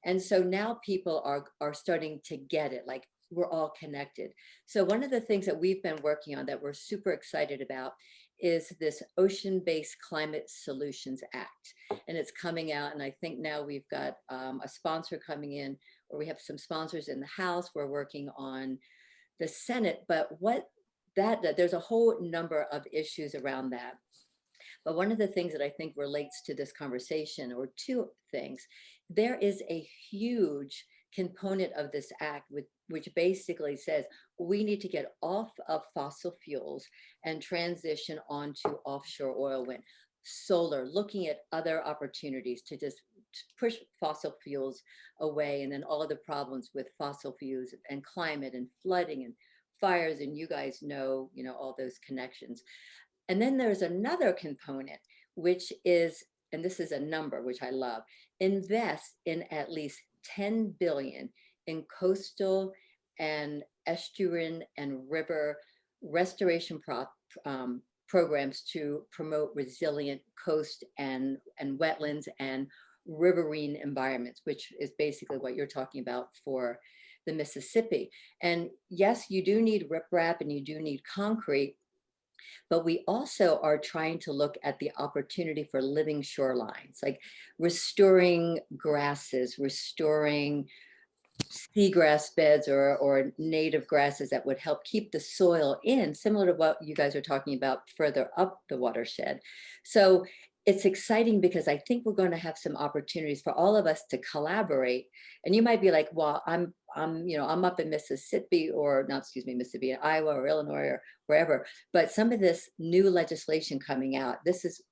And so now people are starting to get it, like, we're all connected. So one of the things that we've been working on that we're super excited about is this Ocean-Based Climate Solutions Act. And it's coming out, and I think now we've got a sponsor coming in, or we have some sponsors in the House. We're working on the Senate, but there's a whole number of issues around that. But one of the things that I think relates to this conversation, or two things, there is a huge component of this act which basically says we need to get off of fossil fuels and transition onto offshore oil, wind, solar, looking at other opportunities to just push fossil fuels away, and then all of the problems with fossil fuels and climate and flooding and fires, and you guys know, all those connections. And then there's another component, which is, and this is a number which I love, invest in at least 10 billion in coastal and estuarine and river restoration programs to promote resilient coast and wetlands and riverine environments, which is basically what you're talking about for the Mississippi. And yes, you do need riprap and you do need concrete, but we also are trying to look at the opportunity for living shorelines, like restoring grasses, restoring seagrass beds or native grasses that would help keep the soil in, similar to what you guys are talking about further up the watershed. So it's exciting because I think we're going to have some opportunities for all of us to collaborate. And you might be like, well, I'm up in Mississippi, or not, Mississippi, Iowa or Illinois or wherever. But some of this new legislation coming out, this is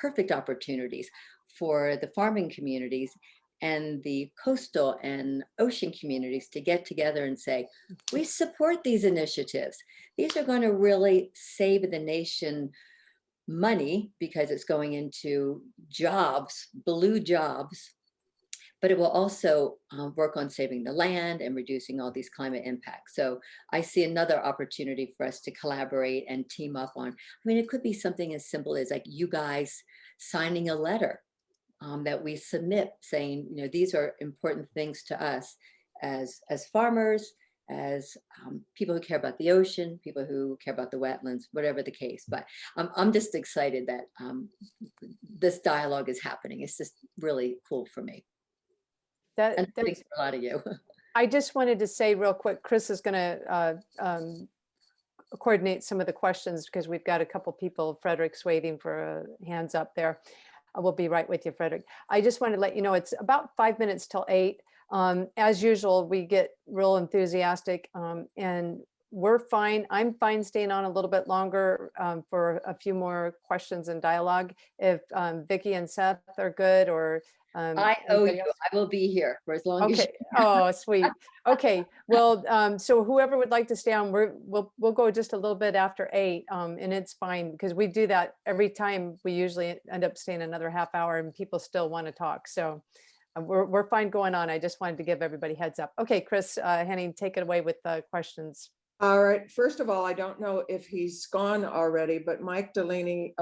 perfect opportunities for the farming communities and the coastal and ocean communities to get together and say, we support these initiatives. These are going to really save the nation money because it's going into jobs, blue jobs, but it will also work on saving the land and reducing all these climate impacts. So I see another opportunity for us to collaborate and team up on. I mean, it could be something as simple as like you guys signing a letter that we submit saying, these are important things to us as farmers, as people who care about the ocean, people who care about the wetlands, whatever the case. But I'm just excited that this dialogue is happening. It's just really cool for me. And I think That's, for a lot of you. I just wanted to say real quick, Chris is going to coordinate some of the questions because we've got a couple people. Frederick's waiting for hands up there. We'll be right with you, Frederick. I just wanted to let you know it's about 5 minutes till 8. As usual, we get real enthusiastic and we're fine. I'm fine staying on a little bit longer for a few more questions and dialogue. If Vicki and Seth are good, or I owe anybody you. else? I will be here for as long as Okay. Oh, sweet. Okay. Well, so whoever would like to stay on, we'll go just a little bit after 8, and it's fine because we do that every time. We usually end up staying another half hour, and people still want to talk. So we're fine going on. I just wanted to give everybody heads up. Okay, Chris Henning, take it away with the questions. All right, first of all, I don't know if he's gone already, but Mike Delaney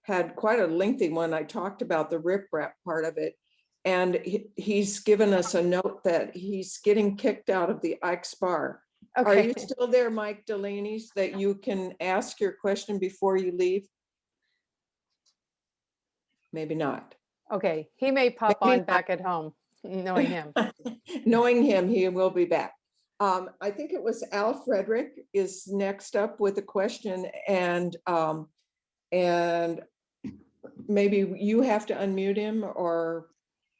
had quite a lengthy one. I talked about the riprap part of it. And he's given us a note that he's getting kicked out of the Ike's Bar. Okay. Are you still there, Mike Delaney, so that you can ask your question before you leave? Maybe not. Okay, he may pop Maybe on back at home, knowing him. Knowing him, he will be back. I think it was Al Frederick is next up with a question, and maybe you have to unmute him, or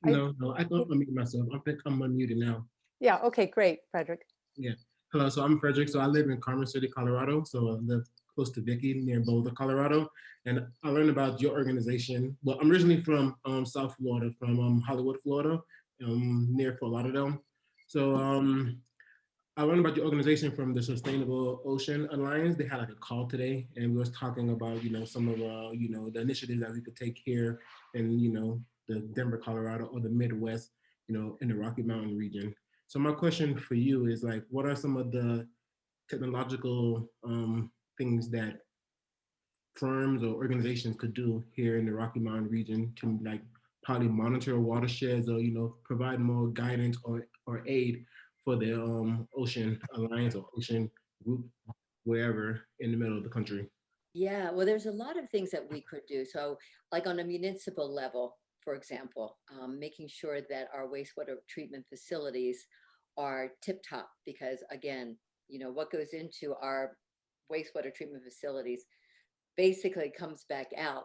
No, I don't unmute myself. I think I'm unmuted now. Yeah, okay, great, Frederick. Yeah. Hello, so I'm Frederick. So I live in Carmen City, Colorado. So I live close to Vicki, near Boulder, Colorado. And I learned about your organization. Well, I'm originally from South Florida, from Hollywood, Florida, near Fort Lauderdale. So I learned about your organization from the Sustainable Ocean Alliance. They had like a call today, and we was talking about, some of, the initiatives that we could take here in, the Denver, Colorado, or the Midwest, in the Rocky Mountain region. So my question for you is like, what are some of the technological things that firms or organizations could do here in the Rocky Mountain region to like probably monitor watersheds or, provide more guidance or aid for the Ocean Alliance or Ocean Group, wherever in the middle of the country? Yeah, well, there's a lot of things that we could do. So like on a municipal level, for example, making sure that our wastewater treatment facilities are tip top, because again, what goes into our wastewater treatment facilities basically comes back out,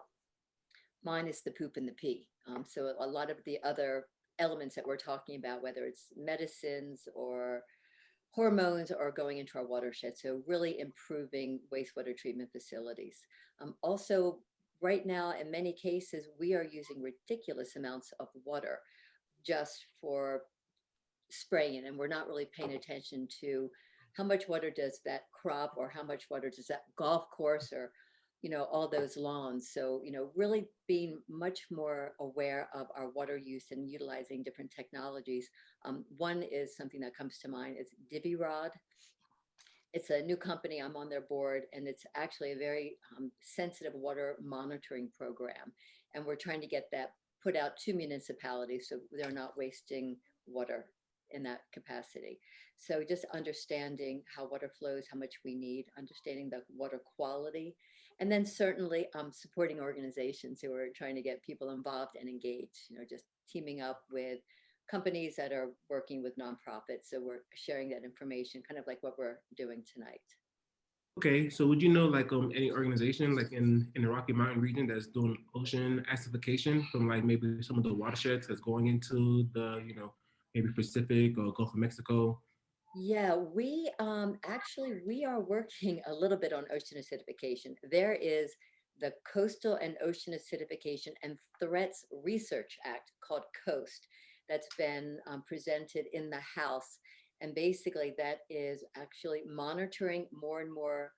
minus the poop and the pee. So a lot of the other elements that we're talking about, whether it's medicines or hormones, are going into our watershed. So really improving wastewater treatment facilities. Also, right now, in many cases, we are using ridiculous amounts of water just for spraying, and we're not really paying attention to how much water does that crop, or how much water does that golf course, or all those lawns. So really being much more aware of our water use and utilizing different technologies. One is something that comes to mind is DiviRod. It's a new company. I'm on their board, and it's actually a very sensitive water monitoring program. And we're trying to get that put out to municipalities so they're not wasting water in that capacity. So just understanding how water flows, how much we need, understanding the water quality, and then certainly supporting organizations who are trying to get people involved and engaged, just teaming up with companies that are working with nonprofits. So we're sharing that information, kind of like what we're doing tonight. Okay, so would you know like any organization like in the Rocky Mountain region that's doing ocean acidification from like maybe some of the watersheds that's going into the, maybe Pacific or Gulf of Mexico? Yeah, we actually we are working a little bit on ocean acidification. There is the Coastal and Ocean Acidification and Threats Research Act, called COAST, that's been presented in the House. And basically that is actually monitoring more and more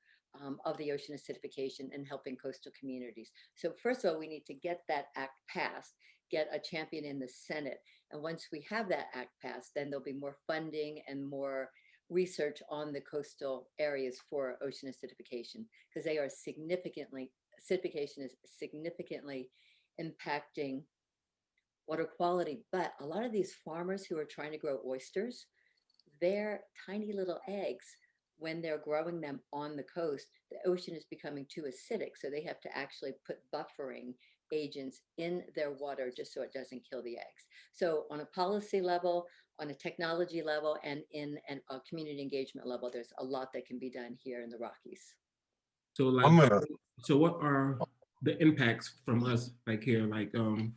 of the ocean acidification and helping coastal communities. So first of all, we need to get that act passed, get a champion in the Senate. And once we have that act passed, then there'll be more funding and more research on the coastal areas for ocean acidification, because they are acidification is significantly impacting water quality. But a lot of these farmers who are trying to grow oysters, their tiny little eggs, when they're growing them on the coast, the ocean is becoming too acidic. So they have to actually put buffering agents in their water just so it doesn't kill the eggs. So on a policy level, on a technology level, and in a community engagement level, there's a lot that can be done here in the Rockies. So like, so what are the impacts from us, like here, like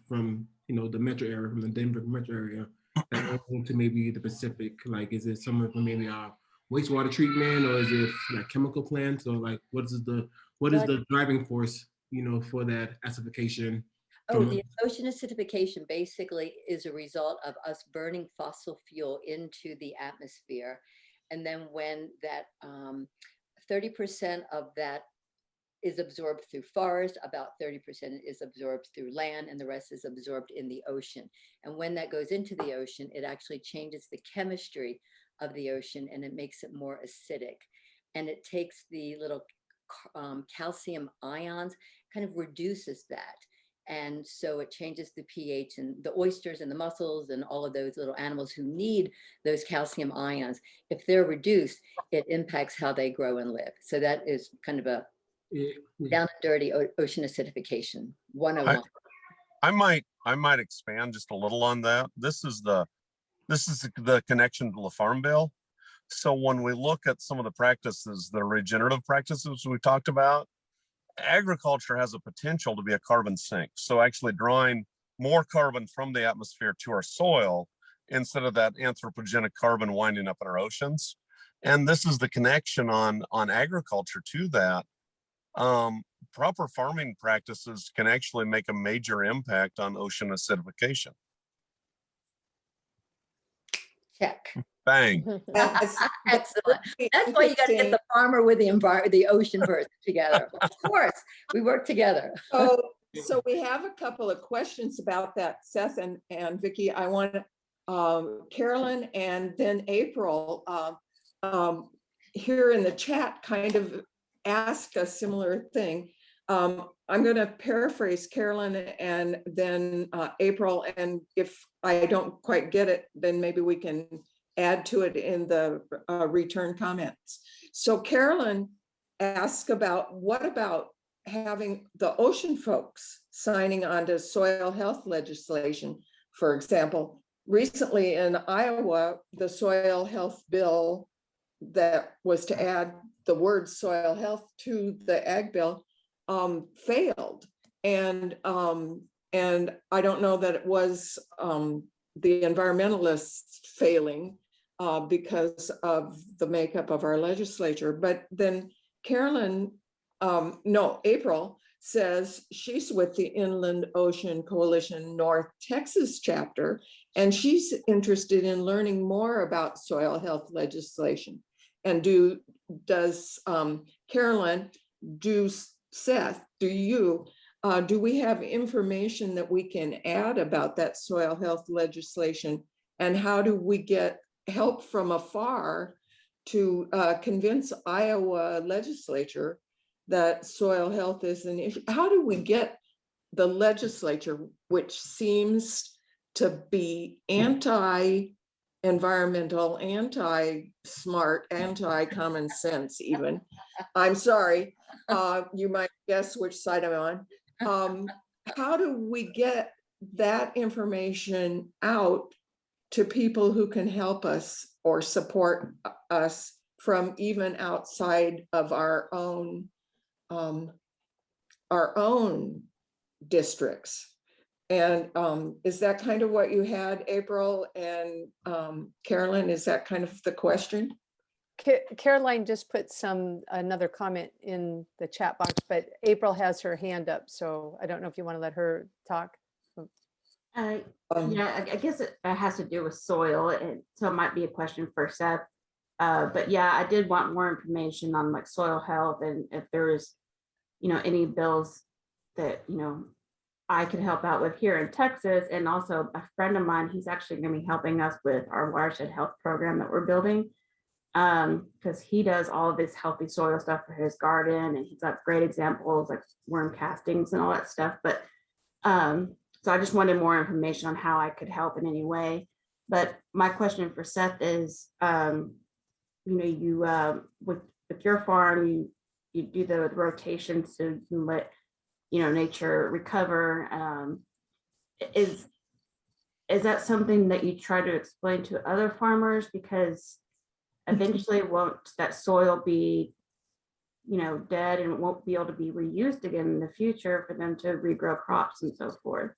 from, you know, the metro area, from the Denver metro area, to maybe the Pacific? Like, is it some of maybe our wastewater treatment, or is it like chemical plants, or like what is the driving force, you know, for that acidification? Oh, the ocean acidification basically is a result of us burning fossil fuel into the atmosphere. And then when that 30% of that is absorbed through forest, about 30% is absorbed through land, and the rest is absorbed in the ocean. And when that goes into the ocean, it actually changes the chemistry of the ocean, and it makes it more acidic. And it takes the little calcium ions, kind of reduces that. And so it changes the pH, and the oysters and the mussels and all of those little animals who need those calcium ions, if they're reduced, it impacts how they grow and live. So that is kind of a down and dirty ocean acidification 101. I might expand just a little on that. This is the connection to the Farm Bill. So when we look at some of the practices, the regenerative practices we talked about, agriculture has a potential to be a carbon sink. So actually drawing more carbon from the atmosphere to our soil instead of that anthropogenic carbon winding up in our oceans. And this is the connection on agriculture to that. Proper farming practices can actually make a major impact on ocean acidification. Check. Bang. Excellent. That's why you got to get the farmer with the ocean person together. Of course, we work together. So we have a couple of questions about that, Seth and Vicki. I want Carolyn and then April here in the chat kind of ask a similar thing. I'm going to paraphrase Carolyn and then April, and if I don't quite get it, then maybe we can add to it in the return comments. So Carolyn asked about, what about having the ocean folks signing on to soil health legislation? For example, recently in Iowa, the soil health bill that was to add the word soil health to the ag bill failed. And I don't know that it was the environmentalists failing because of the makeup of our legislature. But then April says she's with the Inland Ocean Coalition North Texas chapter, and she's interested in learning more about soil health legislation. And does Carolyn, Seth, do we have information that we can add about that soil health legislation, and how do we get help from afar to convince Iowa legislature that soil health is an issue? How do we get the legislature, which seems to be anti-environmental, anti-smart, anti-common sense even? I'm sorry, you might guess which side I'm on. How do we get that information out to people who can help us or support us from even outside of our own districts? And is that kind of what you had, April and Carolyn? Is that kind of the question? Caroline just put another comment in the chat box, but April has her hand up, so I don't know if you want to let her talk. Yeah, I guess it has to do with soil, and so it might be a question for Seth. But yeah, I did want more information on like soil health, and if there is, any bills that I could help out with here in Texas. And also a friend of mine, he's actually going to be helping us with our Watershed health program that we're building, because he does all of this healthy soil stuff for his garden, and he's got great examples like worm castings and all that stuff. But so I just wanted more information on how I could help in any way. But my question for Seth is, with your farm, you do the rotation so you can let nature recover. Is that something that you try to explain to other farmers? Because eventually won't that soil be dead and won't be able to be reused again in the future for them to regrow crops and so forth?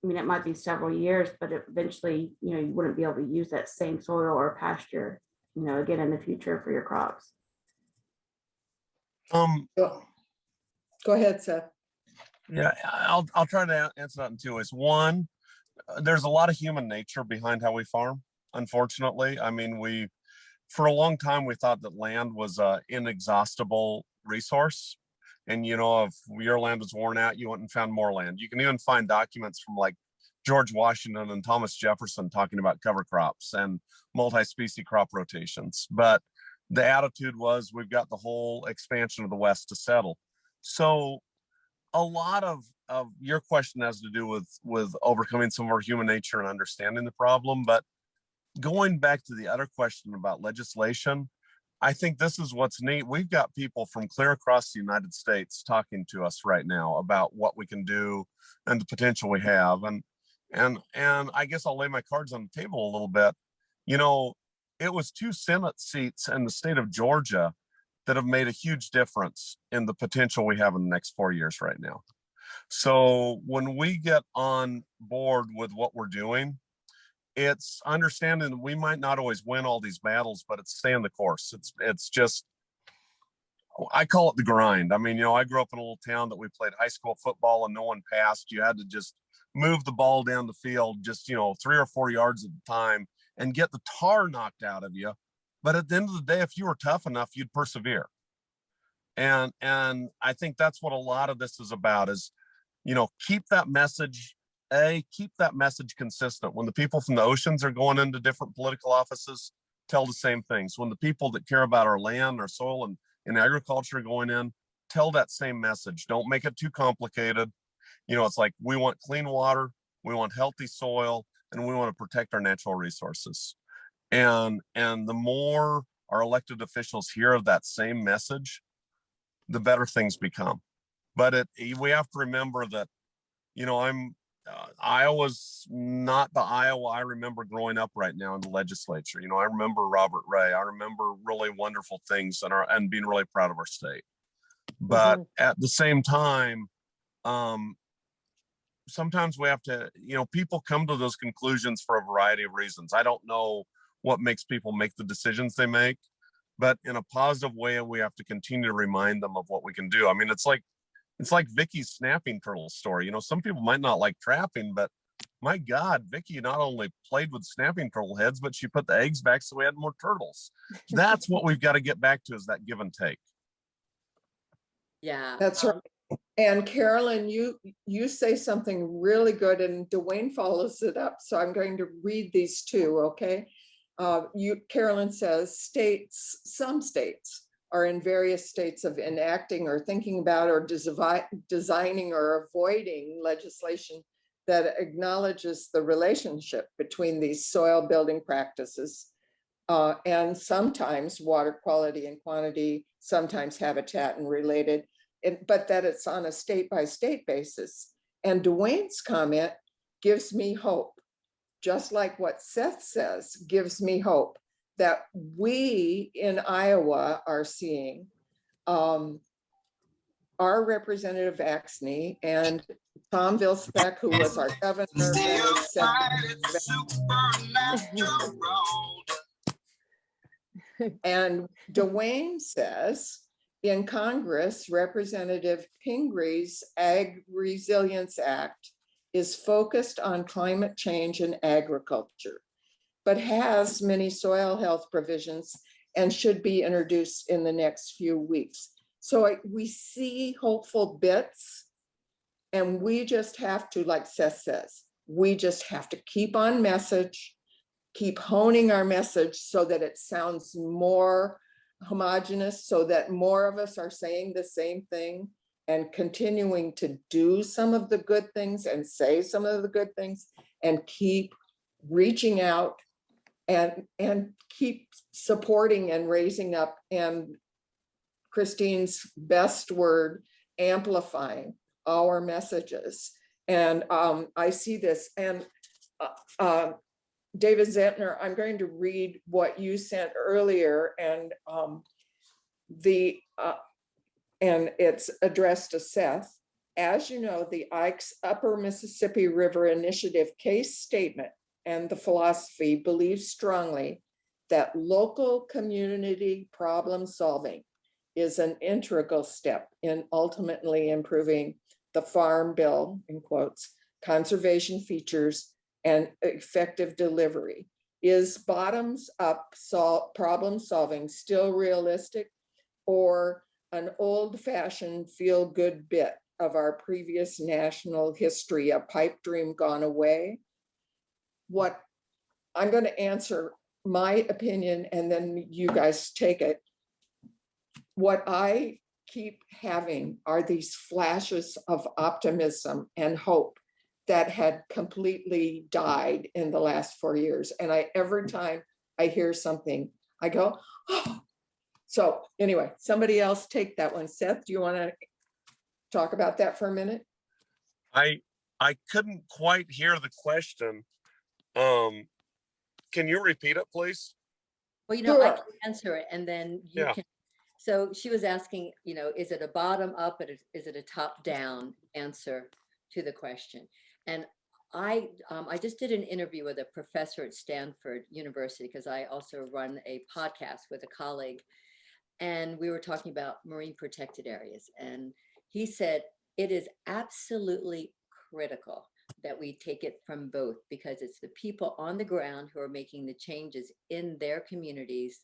It might be several years, but eventually, you wouldn't be able to use that same soil or pasture, again in the future for your crops. Go ahead, Seth. Yeah, I'll try to answer that in two ways. One, there's a lot of human nature behind how we farm. Unfortunately, for a long time we thought that land was an inexhaustible resource, and if your land was worn out, you went and found more land. You can even find documents from like George Washington and Thomas Jefferson talking about cover crops and multi-species crop rotations. But the attitude was, we've got the whole expansion of the West to settle. So a lot of your question has to do with overcoming some of our human nature and understanding the problem. But going back to the other question about legislation, I think this is what's neat. We've got people from clear across the United States talking to us right now about what we can do and the potential we have. And I guess I'll lay my cards on the table a little bit. It was 2 Senate seats in the state of Georgia that have made a huge difference in the potential we have in the next 4 years right now. So when we get on board with what we're doing, it's understanding that we might not always win all these battles, but it's staying the course. It's just, I call it the grind. I grew up in a little town that we played high school football and no one passed. You had to just move the ball down the field, just, 3 or 4 yards at a time and get the tar knocked out of you. But at the end of the day, if you were tough enough, you'd persevere. And I think that's what a lot of this is about is, keep that message consistent. When the people from the oceans are going into different political offices, tell the same things. When the people that care about our land, our soil, and agriculture are going in, tell that same message. Don't make it too complicated. It's like, we want clean water, we want healthy soil, and we want to protect our natural resources. And the more our elected officials hear of that same message, the better things become. But we have to remember that, Iowa's not the Iowa I remember growing up right now in the legislature. I remember Robert Ray. I remember really wonderful things and being really proud of our state. But at the same time, sometimes we have to, people come to those conclusions for a variety of reasons. I don't know what makes people make the decisions they make, but in a positive way, we have to continue to remind them of what we can do. It's like Vicki's snapping turtle story. Some people might not like trapping, but my God, Vicki not only played with snapping turtle heads, but she put the eggs back so we had more turtles. That's what we've got to get back to, is that give and take. Yeah, that's right. And Carolyn, you say something really good, and Dwayne follows it up. So I'm going to read these two, okay? Carolyn says, some states are in various states of enacting or thinking about or designing or avoiding legislation that acknowledges the relationship between these soil building practices and sometimes water quality and quantity, sometimes habitat and related, but that it's on a state-by-state basis. And Dwayne's comment gives me hope, just like what Seth says gives me hope, that we in Iowa are seeing our Representative Axney and Tom Vilsack, who was our governor. And Dwayne says, in Congress, Representative Pingree's Ag Resilience Act is focused on climate change and agriculture, but has many soil health provisions and should be introduced in the next few weeks. So we see hopeful bits, and we just have to, like Seth says, we just have to keep on message, keep honing our message so that it sounds more homogenous, so that more of us are saying the same thing. and continuing to do some of the good things and say some of the good things and keep reaching out and keep supporting and raising up, and Christine's best word, amplifying our messages. And I see this, and David Zentner, I'm going to read what you sent earlier, and and it's addressed to Seth. As you know, the Ike's Upper Mississippi River Initiative case statement and the philosophy believes strongly that local community problem solving is an integral step in ultimately improving the Farm Bill, in quotes, conservation features and effective delivery. Is bottoms up problem solving still realistic, or an old fashioned feel good bit of our previous national history, a pipe dream gone away? What I'm going to answer my opinion, and then you guys take it. What I keep having are these flashes of optimism and hope that had completely died in the last 4 years. And every time I hear something, I go, oh. So anyway, somebody else take that one. Seth, do you want to talk about that for a minute? I couldn't quite hear the question. Can you repeat it, please? Well, I Sure. can answer it, and then you Yeah. can. So she was asking, is it a bottom up, or is it a top down answer to the question? And I just did an interview with a professor at Stanford University, because I also run a podcast with a colleague, and we were talking about marine protected areas. And he said it is absolutely critical that we take it from both, because it's the people on the ground who are making the changes in their communities,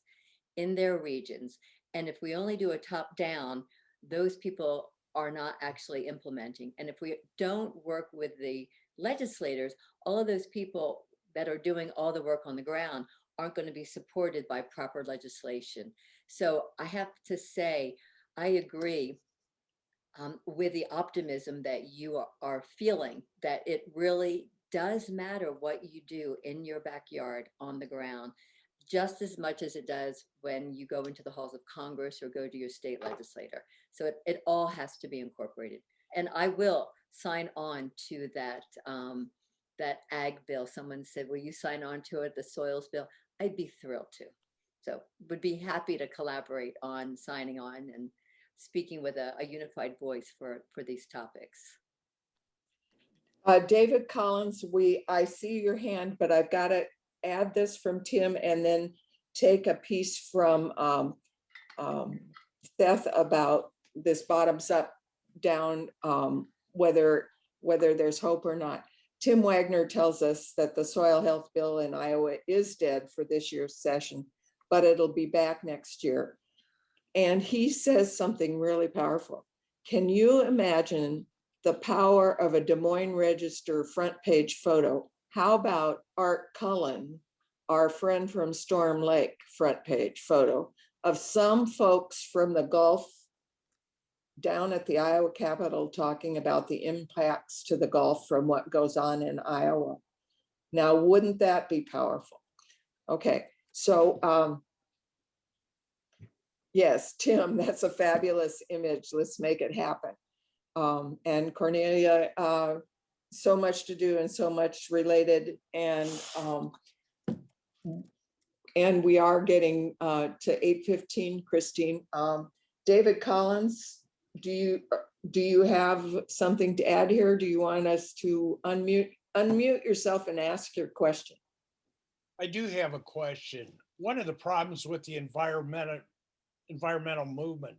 in their regions. And if we only do a top down, those people are not actually implementing. And if we don't work with the legislators, all of those people that are doing all the work on the ground aren't going to be supported by proper legislation. So I have to say, I agree with the optimism that you are feeling, that it really does matter what you do in your backyard on the ground, just as much as it does when you go into the halls of Congress or go to your state legislator. So it all has to be incorporated. And I will sign on to that, that ag bill. Someone said, will you sign on to it, the soils bill? I'd be thrilled to. So would be happy to collaborate on signing on and speaking with a unified voice for these topics. David Collins, I see your hand, but I've got to add this from Tim and then take a piece from Seth about this bottoms up down, whether there's hope or not. Tim Wagner tells us that the soil health bill in Iowa is dead for this year's session, but it'll be back next year. And he says something really powerful. Can you imagine the power of a Des Moines Register front page photo? How about Art Cullen, our friend from Storm Lake, front page photo of some folks from the Gulf down at the Iowa Capitol talking about the impacts to the Gulf from what goes on in Iowa? Now, wouldn't that be powerful? Okay, so yes, Tim, that's a fabulous image. Let's make it happen. And Cornelia, so much to do and so much related, and we are getting to 8:15, Christine. David Collins, do you have something to add here? Do you want us to unmute yourself and ask your question? I do have a question. One of the problems with the environmental movement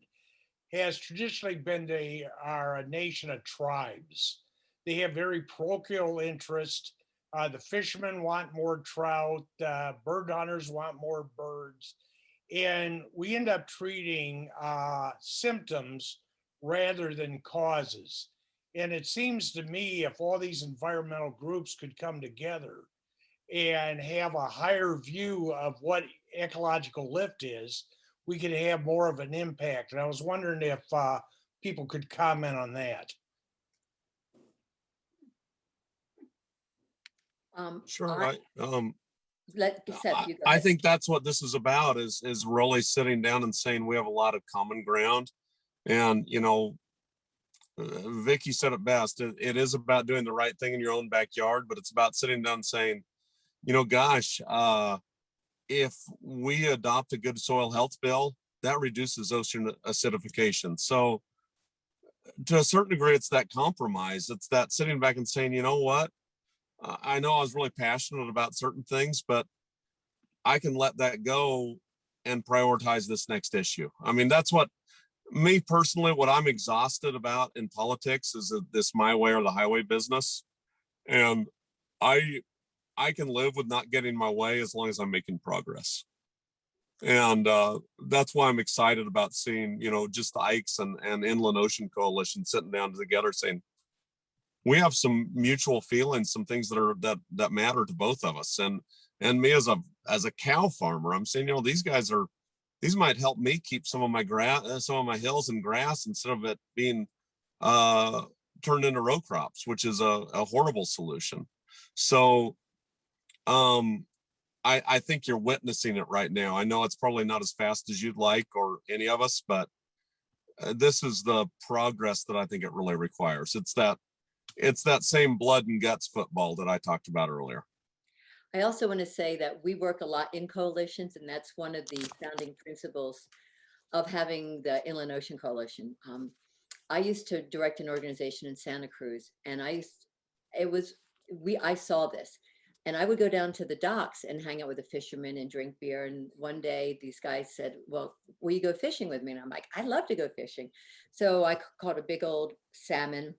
has traditionally been they are a nation of tribes. They have very parochial interest. The fishermen want more trout, bird hunters want more birds. And we end up treating symptoms rather than causes. And it seems to me if all these environmental groups could come together and have a higher view of what ecological lift is, we could have more of an impact. And I was wondering if people could comment on that. Sure. Seth, you go I ahead. think that's what this is about is really sitting down and saying we have a lot of common ground. And, you know, Vicki said it best. It is about doing the right thing in your own backyard, but it's about sitting down and saying, you know, gosh, if we adopt a good soil health bill, that reduces ocean acidification. So to a certain degree, it's that compromise. It's that sitting back and saying, you know what? I know I was really passionate about certain things, but I can let that go and prioritize this next issue. I mean, that's what me personally, what I'm exhausted about in politics is this my way or the highway business. And I can live with not getting my way as long as I'm making progress. And that's why I'm excited about seeing, you know, just the Ikes and Inland Ocean Coalition sitting down together saying, we have some mutual feelings, some things that matter to both of us. And me as a cow farmer, I'm saying, you know, these might help me keep some of my some of my hills and grass instead of it being turned into row crops, which is a horrible solution. So I think you're witnessing it right now. I know it's probably not as fast as you'd like or any of us, but this is the progress that I think it really requires. It's that same blood and guts football that I talked about earlier. I also want to say that we work a lot in coalitions, and that's one of the founding principles of having the Inland Ocean Coalition. I used to direct an organization in Santa Cruz, and I saw this, and I would go down to the docks and hang out with the fishermen and drink beer. And one day these guys said, well, will you go fishing with me? And I'm like, I'd love to go fishing. So I caught a big old salmon.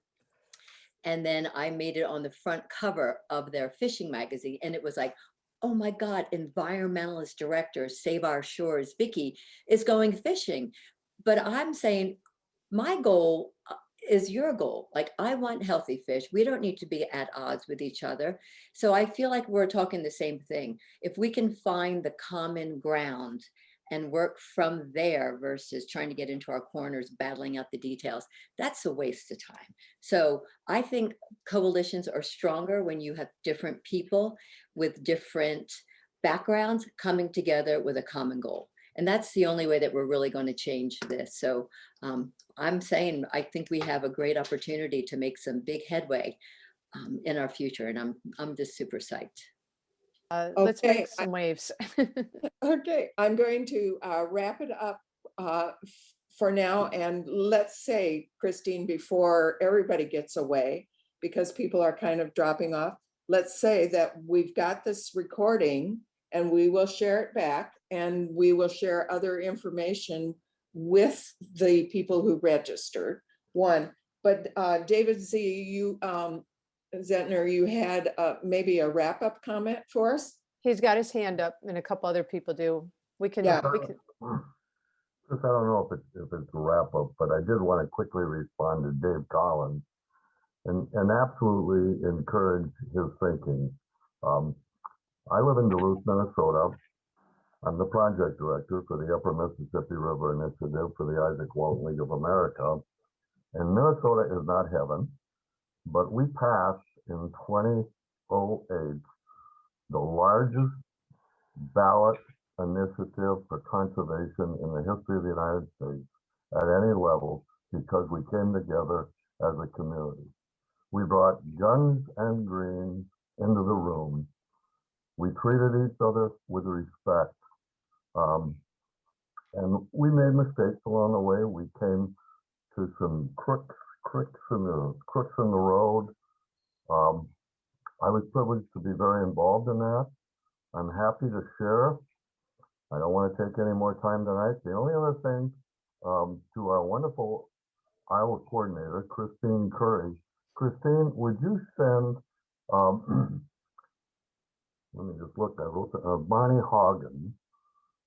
And then I made it on the front cover of their fishing magazine. And it was like, oh my God, environmentalist director, Save Our Shores, Vicki, is going fishing. But I'm saying my goal is your goal. Like, I want healthy fish. We don't need to be at odds with each other. So I feel like we're talking the same thing. If we can find the common ground and work from there versus trying to get into our corners, battling out the details, that's a waste of time. So I think coalitions are stronger when you have different people with different backgrounds coming together with a common goal. And that's the only way that we're really going to change this. So I'm saying, I think we have a great opportunity to make some big headway in our future. And I'm just super psyched. Let's make some waves. Okay, I'm going to wrap it up for now. And let's say, Christine, before everybody gets away, because people are kind of dropping off, let's say that we've got this recording and we will share it back and we will share other information with the people who registered. One, but David Z, you, Zentner, you had maybe a wrap-up comment for us? He's got his hand up and a couple other people do. We can. Chris, I don't know if it's a wrap up, but I did want to quickly respond to Dave Collins and absolutely encourage his thinking. I live in Duluth, Minnesota. I'm the project director for the Upper Mississippi River Initiative for the Isaac Walton League of America. And Minnesota is not heaven, but we passed in 2008 the largest ballot initiative for conservation in the history of the United States at any level because we came together as a community. We brought guns and greens into the room. We treated each other with respect. And we made mistakes along the way. We came to some crooks in the road. I was privileged to be very involved in that. I'm happy to share. I don't want to take any more time tonight. The only other thing, to our wonderful Iowa coordinator, Christine Curry. Christine, would you send, let me just look, I wrote Bonnie Hagen,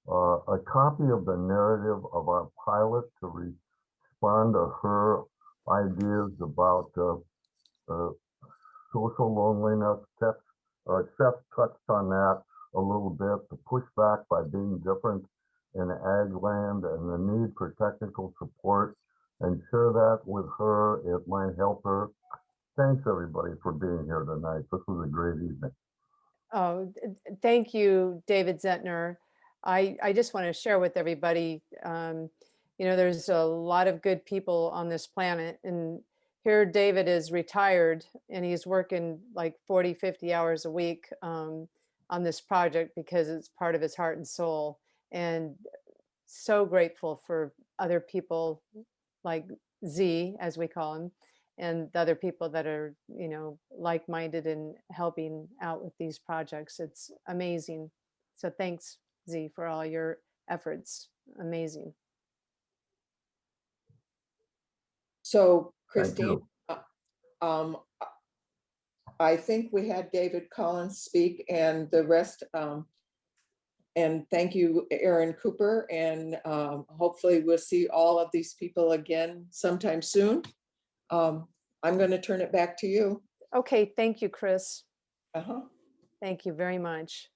a copy of the narrative of our pilot to respond to her ideas about social loneliness. Seth touched on that a little bit, the pushback by being different in ag land and the need for technical support and share that with her. It might help her. Thanks everybody for being here tonight. This was a great evening. Oh, thank you, David Zentner. I just want to share with everybody, there's a lot of good people on this planet, and here David is retired and he's working like 40, 50 hours a week on this project because it's part of his heart and soul. And so grateful for other people like Z, as we call him, and the other people that are, like-minded and helping out with these projects. It's amazing. So thanks, Z, for all your efforts. Amazing. So Thank Christine, I think we had David Collins speak and the rest. And thank you, Aaron Cooper. And hopefully we'll see all of these people again sometime soon. I'm going to turn it back to you. Okay, thank you, Chris. Thank you very much.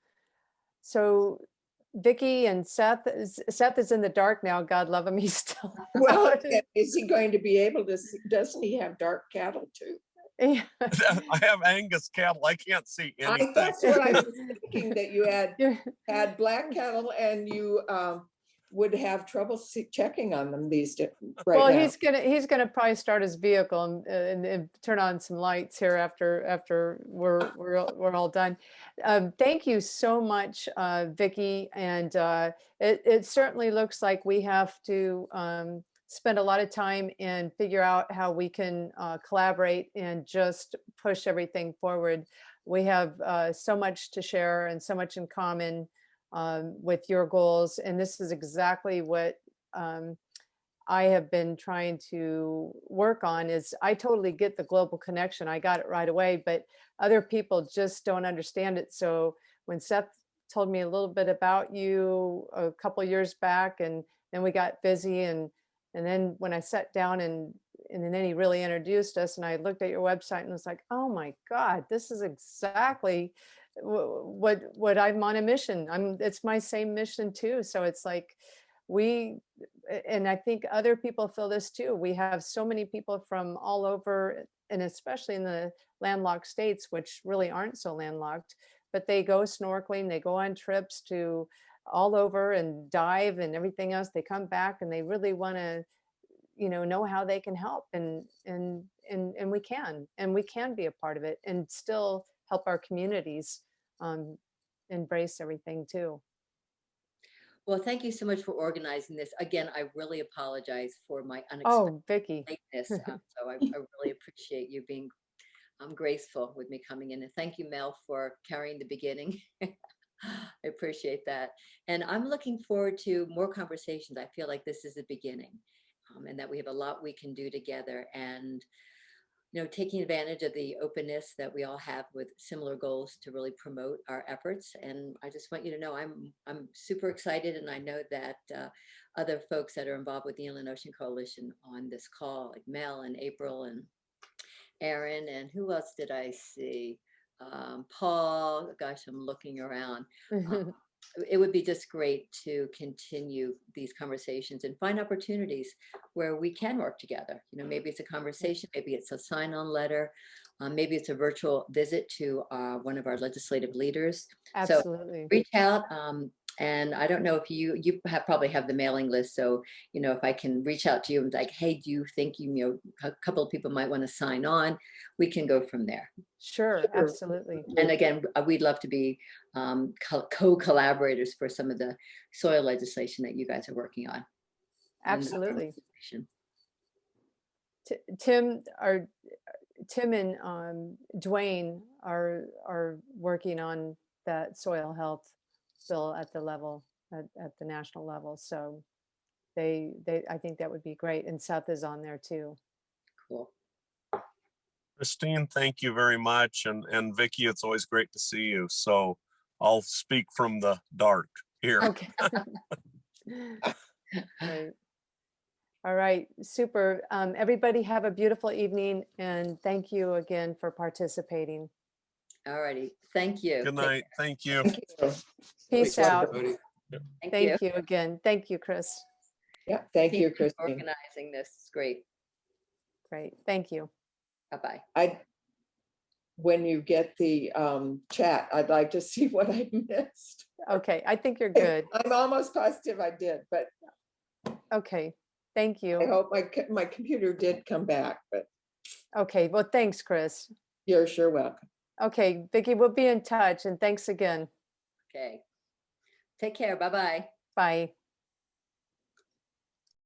So Vicki and Seth is in the dark now. God love him, he's still Well, is he going to be able to see, doesn't he have dark cattle too? Yeah. I have Angus cattle. I can't see anything. That's what I was thinking, that you had black cattle and you would have trouble checking on them these days. Well, he's gonna probably start his vehicle and turn on some lights here after we're all done. Thank you so much, Vicki, and it certainly looks like we have to spend a lot of time and figure out how we can collaborate and just push everything forward. We have so much to share and so much in common with your goals. And this is exactly what I have been trying to work on. Is I totally get the global connection. I got it right away, but other people just don't understand it. So when Seth told me a little bit about you a couple years back, and then we got busy, and then when I sat down and then he really introduced us, and I looked at your website and was like, oh my God, this is exactly what I'm on a mission. It's my same mission too. So it's like and I think other people feel this too. We have so many people from all over, and especially in the landlocked states, which really aren't so landlocked, but they go snorkeling, they go on trips to all over and dive and everything else. They come back and they really want to, know how they can help, and we can be a part of it and still help our communities embrace everything too. Well, thank you so much for organizing this. Again, I really apologize for my unexpected Oh, Vicki. lateness. So I really appreciate you being graceful with me coming in. And thank you, Mel, for carrying the beginning. I appreciate that. And I'm looking forward to more conversations. I feel like this is the beginning, and that we have a lot we can do together. And taking advantage of the openness that we all have with similar goals to really promote our efforts. And I just want you to know I'm super excited, and I know that other folks that are involved with the Inland Ocean Coalition on this call, like Mel and April and Aaron, and who else did I see? Paul, gosh, I'm looking around. It would be just great to continue these conversations and find opportunities where we can work together. Maybe it's a conversation, maybe it's a sign-on letter, maybe it's a virtual visit to one of our legislative leaders. Absolutely. So reach out. And I don't know if you probably have the mailing list. So, if I can reach out to you and like, hey, do you think a couple of people might want to sign on? We can go from there. Sure, absolutely. And again, we'd love to be co-collaborators for some of the soil legislation that you guys are working on. Absolutely. Tim and Dwayne are working on that soil health bill at the level at the national level. So I think that would be great. And Seth is on there too. Cool. Christine, thank you very much. And Vicki, it's always great to see you. So I'll speak from the dark here. Okay. All right, super. Everybody have a beautiful evening, and thank you again for participating. All righty. Thank you. Good night. Thank you. Thank you. Peace out. Everybody. Thank you. Thank you again. Thank you, Chris. Yeah, thank you, for Christine. organizing this. It's great. Great, thank you. Bye-bye. When you get the chat, I'd like to see what I missed. Okay, I think you're good. I'm almost positive I did, but Okay, thank I you. hope my computer did come back, but Okay, well, thanks, Chris. you're sure welcome. Okay, Vicki, we'll be in touch and thanks again. Okay. Take care. Bye-bye. Bye.